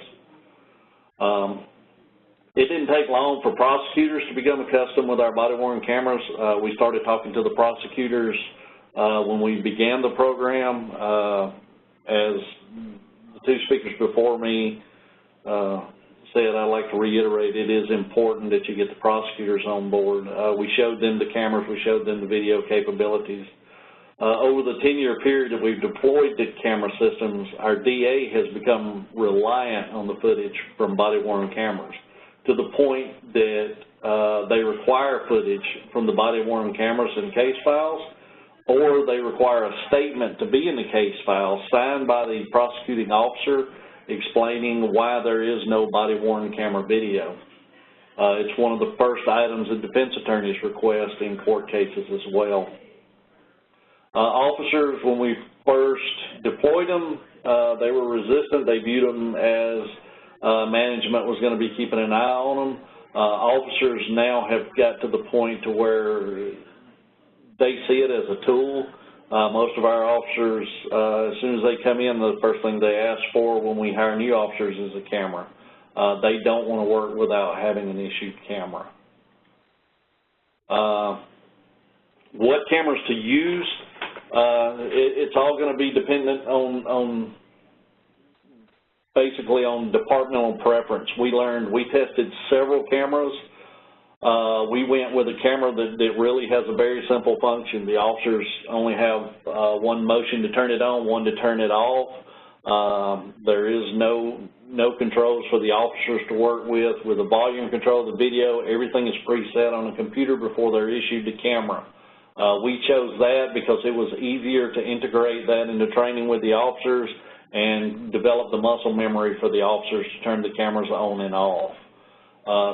It didn't take long for prosecutors to become accustomed with our body-worn cameras. We started talking to the prosecutors when we began the program. As the 2 speakers before me said, I'd like to reiterate, it is important that you get the prosecutors on board. We showed them the cameras, we showed them the video capabilities. Over the 10-year period that we've deployed the camera systems, our DA has become reliant on the footage from body-worn cameras. to the point that they require footage from the body-worn cameras and case files, or they require a statement to be in the case file signed by the prosecuting officer explaining why there is no body-worn camera video. It's one of the first items that defense attorneys request in court cases as well. Officers, when we first deployed them, they were resistant. They viewed them as management was going to be keeping an eye on them. Officers now have got to the point to where they see it as a tool. Most of our officers, as soon as they come in, the first thing they ask for when we hire new officers is a camera. They don't want to work without having an issued camera. What cameras to use? It's all going to be dependent on basically on departmental preference. We tested several cameras. We went with a camera that really has a very simple function. The officers only have one motion to turn it on, one to turn it off. There is no controls for the officers to work with the volume control, the video. Everything is preset on a computer before they're issued the camera. We chose that because it was easier to integrate that into training with the officers and develop the muscle memory for the officers to turn the cameras on and off.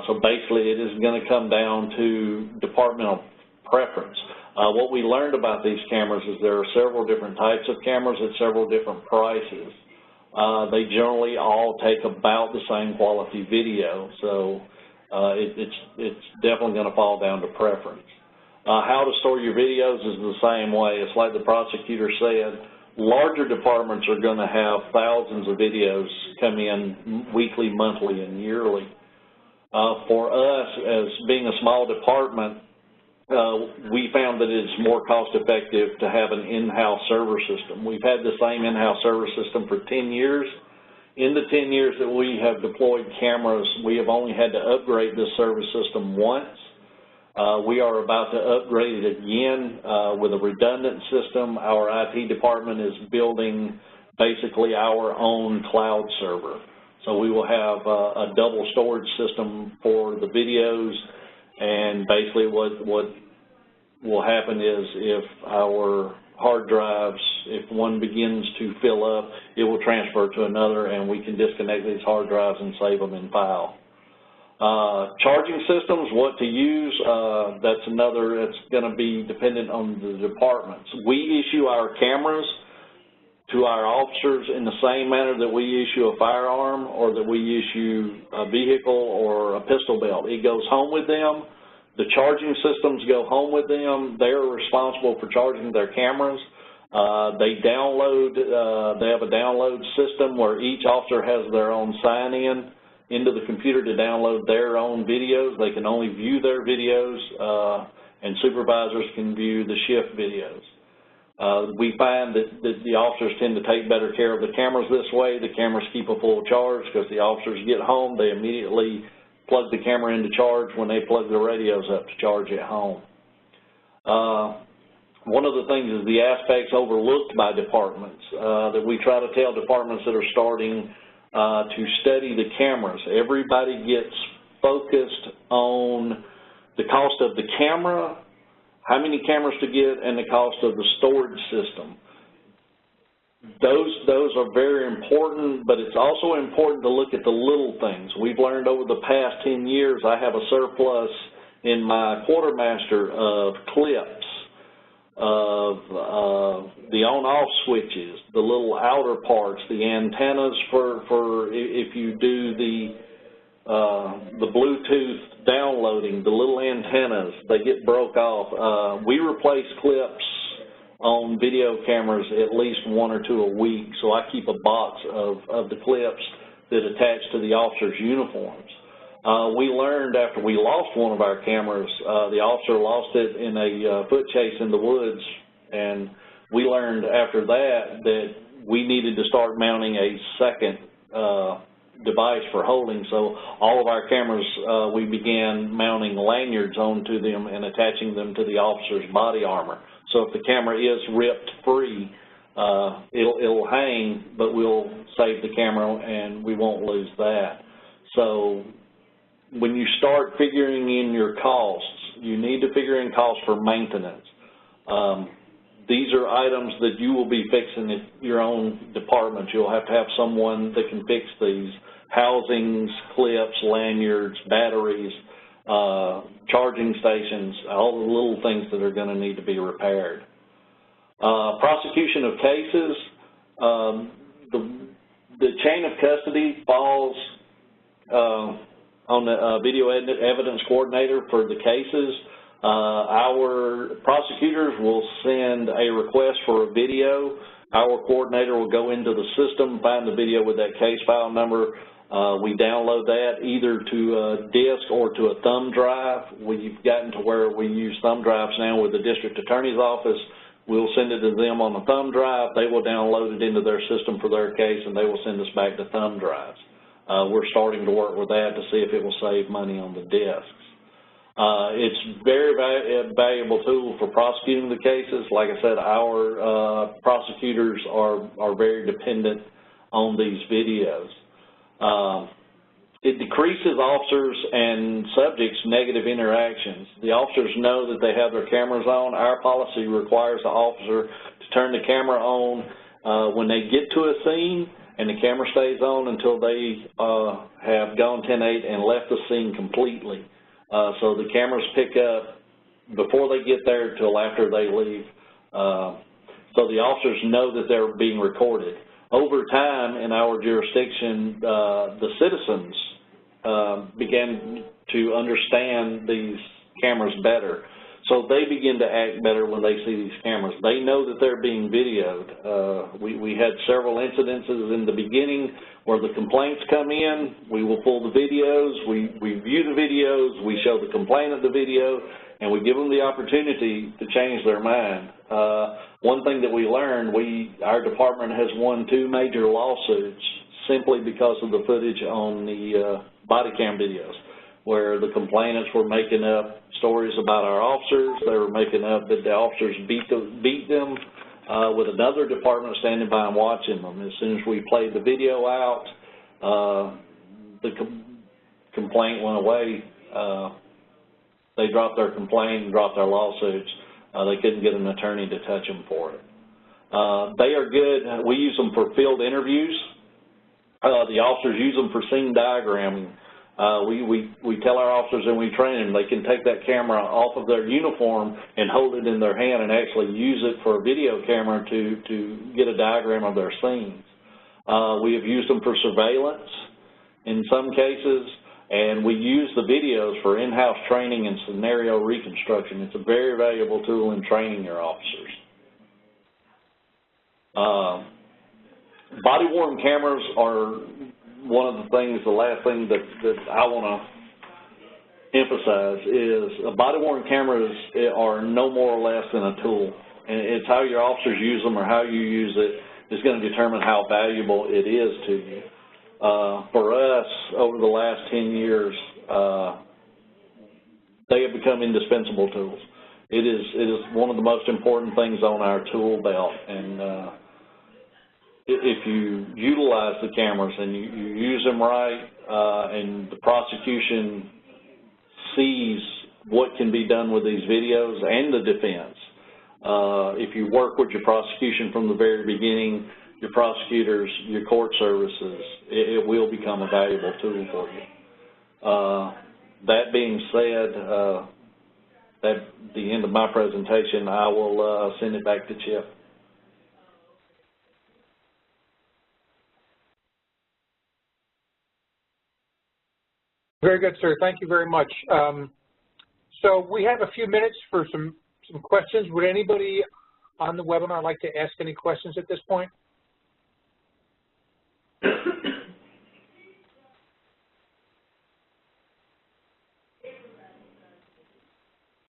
So basically it is going to come down to departmental preference. What we learned about these cameras is there are several different types of cameras at several different prices. They generally all take about the same quality video, so it's definitely going to fall down to preference. How to store your videos is the same way. It's like the prosecutor said, larger departments are going to have thousands of videos come in weekly, monthly, and yearly. For us, as being a small department, we found that it's more cost-effective to have an in-house server system. We've had the same in-house server system for 10 years. In the 10 years that we have deployed cameras, we have only had to upgrade this server system once. We are about to upgrade it again with a redundant system. Our IT department is building basically our own cloud server. So we will have a double storage system for the videos, and basically what will happen is if our hard drives, if one begins to fill up, it will transfer to another, and we can disconnect these hard drives and save them in file. Charging systems, what to use, that's going to be dependent on the departments. We issue our cameras to our officers in the same manner that we issue a firearm or that we issue a vehicle or a pistol belt. It goes home with them. The charging systems go home with them. They're responsible for charging their cameras. They have a download system where each officer has their own sign-in into the computer to download their own videos. They can only view their videos, and supervisors can view the shift videos. We find that the officers tend to take better care of the cameras this way. The cameras keep a full charge because the officers get home, they immediately plug the camera into charge when they plug the radios up to charge at home. One of the things is the aspects overlooked by departments that we try to tell departments that are starting to study the cameras. Everybody gets focused on the cost of the camera, how many cameras to get, and the cost of the storage system. Those are very important, but it's also important to look at the little things. We've learned over the past 10 years, I have a surplus in my quartermaster of clips, of the on-off switches, the little outer parts, the antennas for if you do the Bluetooth downloading, the little antennas, they get broke off. We replace clips on video cameras at least 1 or 2 a week, so I keep a box of the clips that attach to the officers' uniforms. We learned after we lost one of our cameras, the officer lost it in a foot chase in the woods, and we learned after that we needed to start mounting a second device for holding. So all of our cameras, we began mounting lanyards onto them and attaching them to the officer's body armor. So if the camera is ripped free, it'll hang, but we'll save the camera and we won't lose that. So when you start figuring in your costs, you need to figure in costs for maintenance. These are items that you will be fixing at your own department. You'll have to have someone that can fix these. Housings, clips, lanyards, batteries, charging stations, all the little things that are going to need to be repaired. Prosecution of cases, the chain of custody falls on the video evidence coordinator for the cases. Our prosecutors will send a request for a video. Our coordinator will go into the system, find the video with that case file number. We download that either to a disk or to a thumb drive. We've gotten to where we use thumb drives now with the district attorney's office. We'll send it to them on a thumb drive. They will download it into their system for their case, and they will send us back to thumb drives. We're starting to work with that to see if it will save money on the disks. It's very valuable tool for prosecuting the cases. Like I said, our prosecutors are very dependent on these videos. It decreases officers' and subjects' negative interactions. The officers know that they have their cameras on. Our policy requires the officer to turn the camera on when they get to a scene, and the camera stays on until they have gone 10-8 and left the scene completely. So the cameras pick up before they get there till after they leave. So the officers know that they're being recorded. Over time in our jurisdiction, the citizens began to understand these cameras better. So they begin to act better when they see these cameras. They know that they're being videoed. We had several incidences in the beginning where the complaints come in. We will pull the videos. We view the videos. We show the complainant the video, and we give them the opportunity to change their mind. One thing that we learned, our department has won 2 major lawsuits simply because of the footage on the body cam videos, where the complainants were making up stories about our officers. They were making up that the officers beat them with another department standing by and watching them. As soon as we played the video out, the complaint went away. They dropped their complaint and dropped their lawsuits. They couldn't get an attorney to touch them for it. They are good. We use them for field interviews. The officers use them for scene diagramming. We tell our officers and we train them they can take that camera off of their uniform and hold it in their hand and actually use it for a video camera to get a diagram of their scenes. We have used them for surveillance in some cases, and we use the videos for in-house training and scenario reconstruction. It's a very valuable tool in training your officers. Body-worn cameras are one of the things, the last thing that I want to emphasize is body-worn cameras are no more or less than a tool. And it's how your officers use them or how you use it is going to determine how valuable it is to you. For us, over the last 10 years, they have become indispensable tools. It is one of the most important things on our tool belt, and if you utilize the cameras and you use them right, and the prosecution sees what can be done with these videos and the defense, if you work with your prosecution from the very beginning, your prosecutors, your court services, it will become a valuable tool for you. That being said, at the end of my presentation, I will send it back to Chip. Very good, sir. Thank you very much. So we have a few minutes for some questions. Would anybody on the webinar like to ask any questions at this point?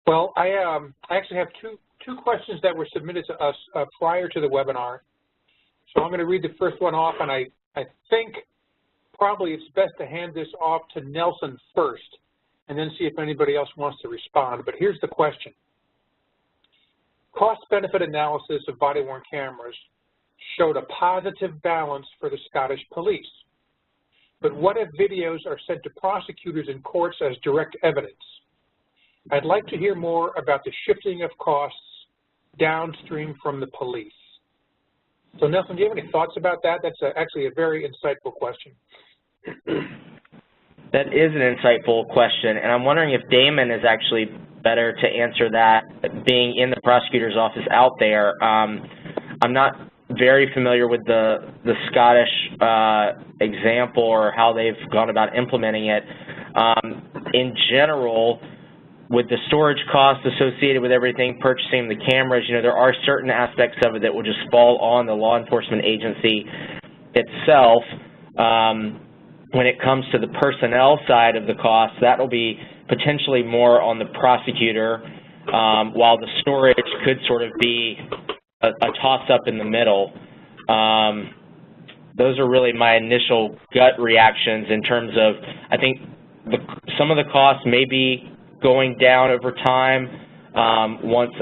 Well, I actually have two questions that were submitted to us prior to the webinar. So I'm going to read the first one off, and I think probably it's best to hand this off to Nelson first and then see if anybody else wants to respond. But here's the question. Cost-benefit analysis of body-worn cameras showed a positive balance for the Scottish police. but what if videos are sent to prosecutors and courts as direct evidence? I'd like to hear more about the shifting of costs downstream from the police. So Nelson, do you have any thoughts about that? That's actually a very insightful question. That is an insightful question, and I'm wondering if Damon is actually better to answer that, being in the prosecutor's office out there. I'm not very familiar with the Scottish example or how they've gone about implementing it. In general, with the storage costs associated with everything, purchasing the cameras, you know, there are certain aspects of it that will just fall on the law enforcement agency itself. When it comes to the personnel side of the cost, that will be potentially more on the prosecutor, while the storage could sort of be a toss-up in the middle. Those are really my initial gut reactions in terms of, I think some of the costs may be going down over time once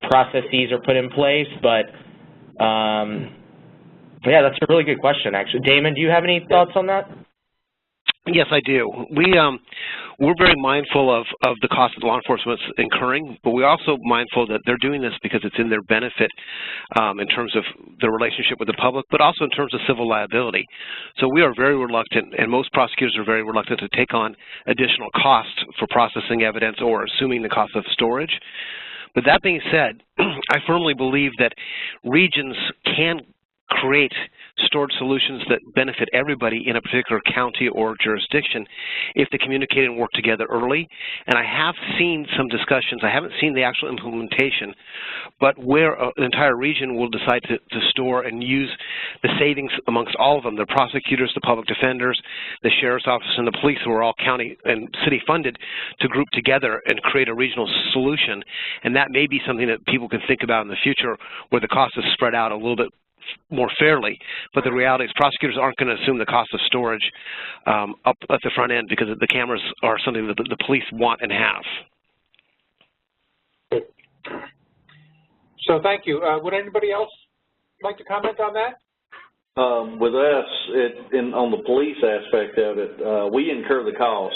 processes are put in place, but yeah, that's a really good question, actually. Damon, do you have any thoughts on that? Yes, I do. We're very mindful of the cost that law enforcement is incurring, but we're also mindful that they're doing this because it's in their benefit in terms of their relationship with the public, but also in terms of civil liability. So we are very reluctant, and most prosecutors are very reluctant to take on additional costs for processing evidence or assuming the cost of storage. But that being said, I firmly believe that regions can create storage solutions that benefit everybody in a particular county or jurisdiction if they communicate and work together early. And I have seen some discussions, I haven't seen the actual implementation, but where an entire region will decide to store and use the savings amongst all of them, the prosecutors, the public defenders, the sheriff's office, and the police, who are all county and city funded, to group together and create a regional solution. And that may be something that people can think about in the future, where the cost is spread out a little bit more fairly. But the reality is prosecutors aren't going to assume the cost of storage up at the front end, because the cameras are something that the police want and have. So thank you. Would anybody else like to comment on that? With us, on the police aspect of it, we incur the cost.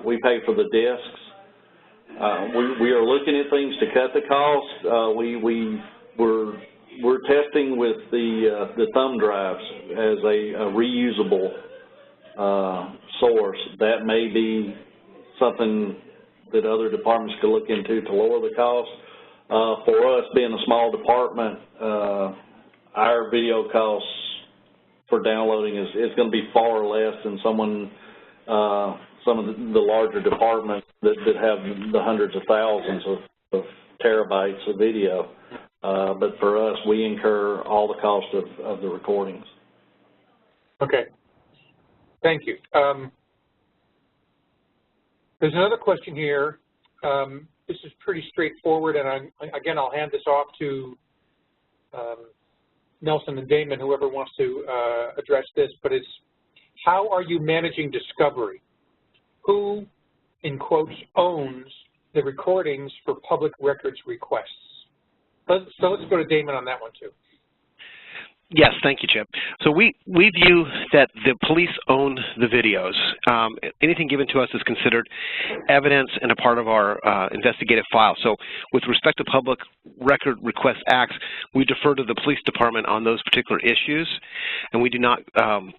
We pay for the desks. We are looking at things to cut the cost. We're testing with the thumb drives as a reusable source. That may be something that other departments could look into to lower the cost. For us, being a small department, our video costs for downloading is going to be far less than some of the larger departments that have the hundreds of thousands of terabytes of video. But for us, we incur all the cost of the recordings. Okay. Thank you. There's another question here. This is pretty straightforward, and again, I'll hand this off to Nelson and Damon, whoever wants to address this, but it's, how are you managing discovery? Who, in quotes, owns the recordings for public records requests? So let's go to Damon on that one, too. Yes, thank you, Chip. So we view that the police own the videos. Anything given to us is considered evidence and a part of our investigative file. So with respect to Public Record Request Acts, we defer to the police department on those particular issues, and we do not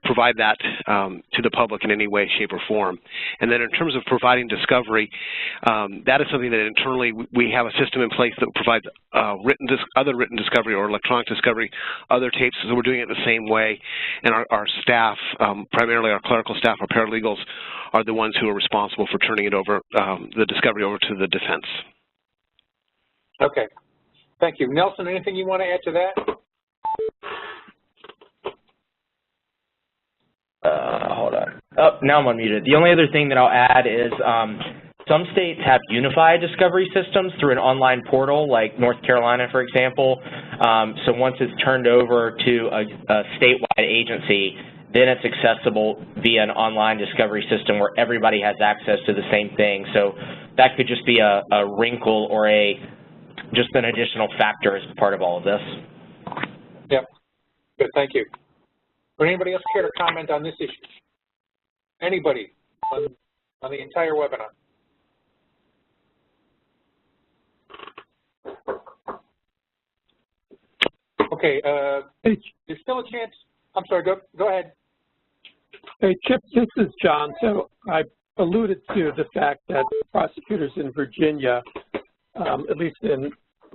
provide that to the public in any way, shape, or form. And then in terms of providing discovery, that is something that internally we have a system in place that provides other written discovery or electronic discovery, other tapes. So we're doing it the same way, and our staff, primarily our clerical staff, our paralegals, are the ones who are responsible for turning it over, the discovery over to the defense. Okay. Thank you. Nelson, anything you want to add to that? Hold on. Oh, now I'm unmuted. The only other thing that I'll add is some states have unified discovery systems through an online portal, like North Carolina, for example. So once it's turned over to a statewide agency, then it's accessible via an online discovery system where everybody has access to the same thing. So that could just be a wrinkle or just an additional factor as part of all of this. Yep. Good. Thank you. Would anybody else care to comment on this issue? Anybody on the entire webinar? Okay, there's still a chance. I'm sorry, go ahead. Hey, Chip, this is John. So I alluded to the fact that prosecutors in Virginia, at least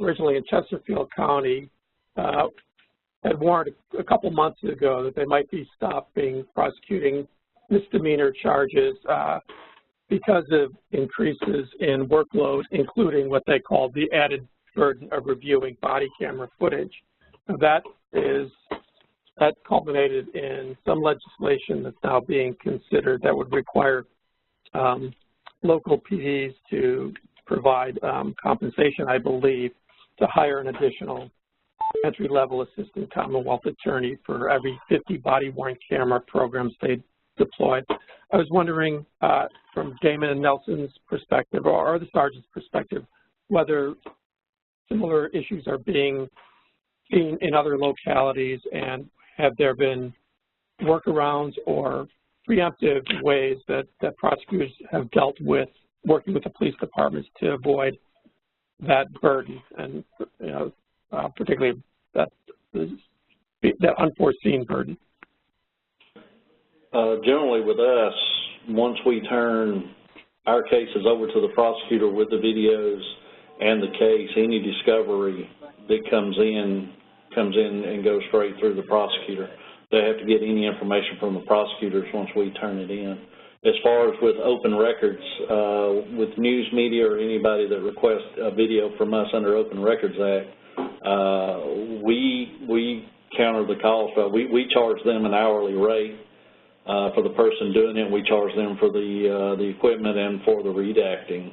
originally in Chesterfield County, had warned a couple months ago that they might be stopping prosecuting misdemeanor charges because of increases in workload, including what they call the added burden of reviewing body camera footage. That culminated in some legislation that's now being considered that would require local PDs to provide compensation, I believe, to hire an additional entry-level assistant Commonwealth attorney for every 50 body-worn camera programs they deployed. I was wondering, from Damon and Nelson's perspective, or the sergeant's perspective, whether similar issues are being seen in other localities, and have there been workarounds or preemptive ways that prosecutors have dealt with working with the police departments to avoid that burden, and particularly that unforeseen burden? Generally with us, once we turn our cases over to the prosecutor with the videos and the case, any discovery that comes in and goes straight through the prosecutor. They have to get any information from the prosecutors once we turn it in. As far as with open records, with news media or anybody that requests a video from us under Open Records Act, we counter the cost. We charge them an hourly rate for the person doing it. We charge them for the equipment and for the redacting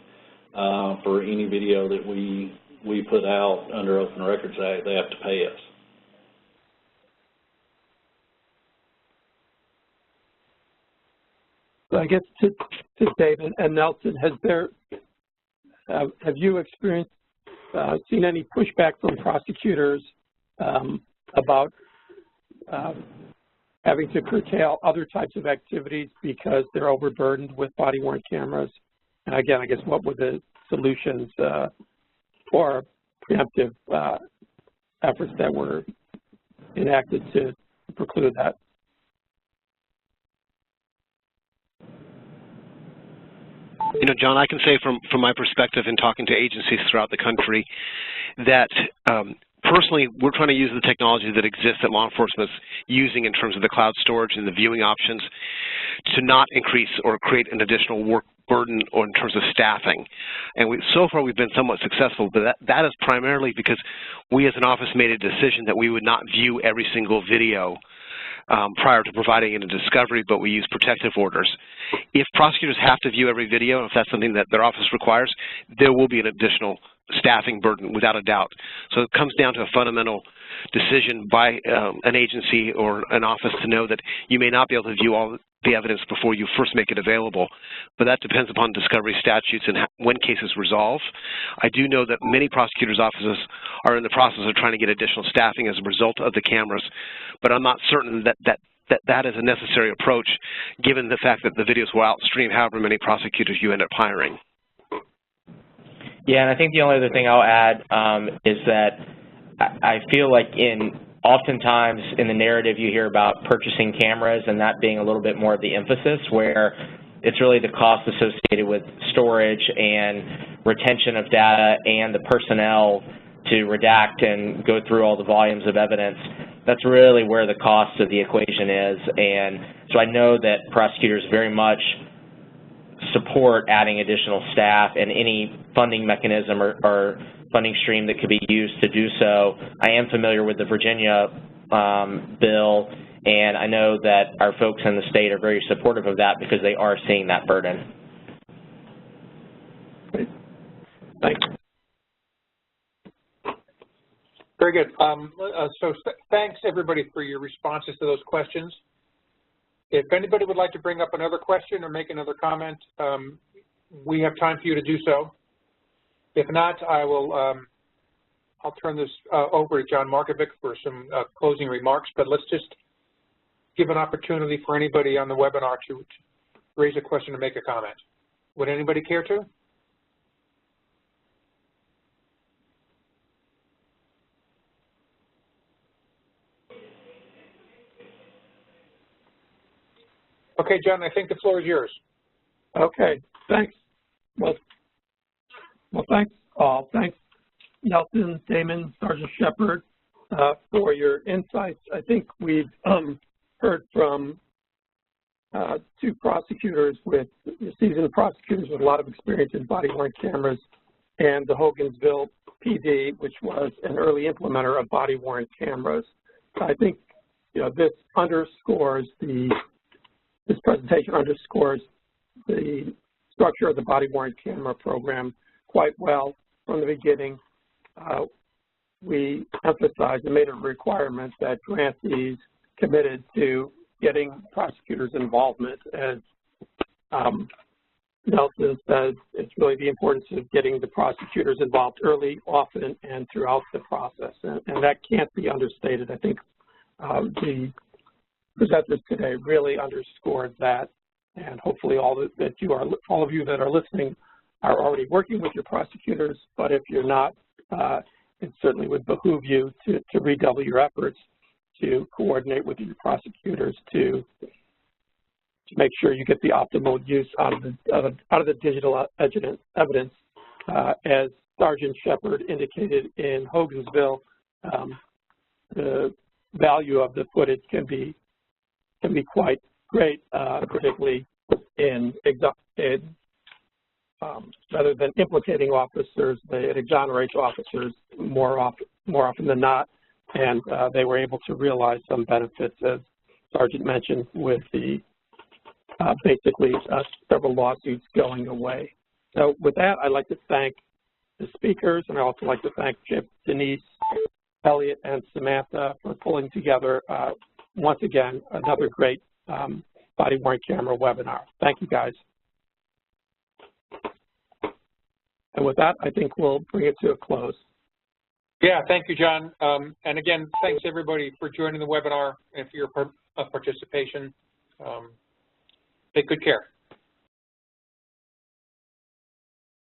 for any video that we put out under Open Records Act. They have to pay us. So I guess to David and Nelson, have you experienced, seen any pushback from prosecutors about having to curtail other types of activities because they're overburdened with body-worn cameras? And again, I guess what were the solutions or preemptive efforts that were enacted to preclude that? You know, John, I can say from my perspective in talking to agencies throughout the country that personally, we're trying to use the technology that exists that law enforcement's using in terms of the cloud storage and the viewing options to not increase or create an additional work burden or in terms of staffing. And so far we've been somewhat successful, but that is primarily because we as an office made a decision that we would not view every single video prior to providing it a discovery, but we use protective orders. If prosecutors have to view every video, if that's something that their office requires, there will be an additional staffing burden without a doubt. So it comes down to a fundamental decision by an agency or an office to know that you may not be able to view all the evidence before you first make it available, but that depends upon discovery statutes and when cases resolve. I do know that many prosecutors' offices are in the process of trying to get additional staffing as a result of the cameras, but I'm not certain that is a necessary approach given the fact that the videos will outstream however many prosecutors you end up hiring. Yeah, and I think the only other thing I'll add is that I feel like oftentimes in the narrative you hear about purchasing cameras and that being a little bit more of the emphasis, where it's really the cost associated with storage and retention of data and the personnel to redact and go through all the volumes of evidence. That's really where the cost of the equation is. And so I know that prosecutors very much support adding additional staff and any funding mechanism or funding stream that could be used to do so. I am familiar with the Virginia bill, and I know that our folks in the state are very supportive of that because they are seeing that burden. Great. Thanks. Very good. So thanks, everybody, for your responses to those questions. If anybody would like to bring up another question or make another comment, we have time for you to do so. If not, I'll turn this over to John Markovic for some closing remarks, but let's just give an opportunity for anybody on the webinar to raise a question or make a comment. Would anybody care to? Okay, John, I think the floor is yours. Okay, thanks. Well, thanks all. Thanks, Nelson, Damon, Sergeant Shepard, for your insights. I think we've heard from two prosecutors seasoned prosecutors with a lot of experience in body-worn cameras, and the Hogansville PD, which was an early implementer of body-worn cameras. I think this presentation underscores the structure of the body-worn camera program quite well. From the beginning, we emphasized and made a requirement that grantees committed to getting prosecutors' involvement. As Nelson said, it's really the importance of getting the prosecutors involved early, often, and throughout the process, and that can't be understated. I think the presenters today really underscored that, and hopefully all of you that are listening are already working with your prosecutors, but if you're not, it certainly would behoove you to redouble your efforts to coordinate with your prosecutors to make sure you get the optimal use out of the digital evidence. As Sergeant Shepard indicated in Hogansville, the value of the footage can be quite great, particularly rather than implicating officers, it exonerates officers more often than not, and they were able to realize some benefits, as Sergeant mentioned, with the basically several lawsuits going away. So with that, I'd like to thank the speakers, and I'd also like to thank Chip, Denise, Elliot, and Samantha for pulling together, once again, another great body-worn camera webinar. Thank you, guys. And with that, I think we'll bring it to a close. Yeah, thank you, John. And again, thanks everybody for joining the webinar and for your participation. Take good care.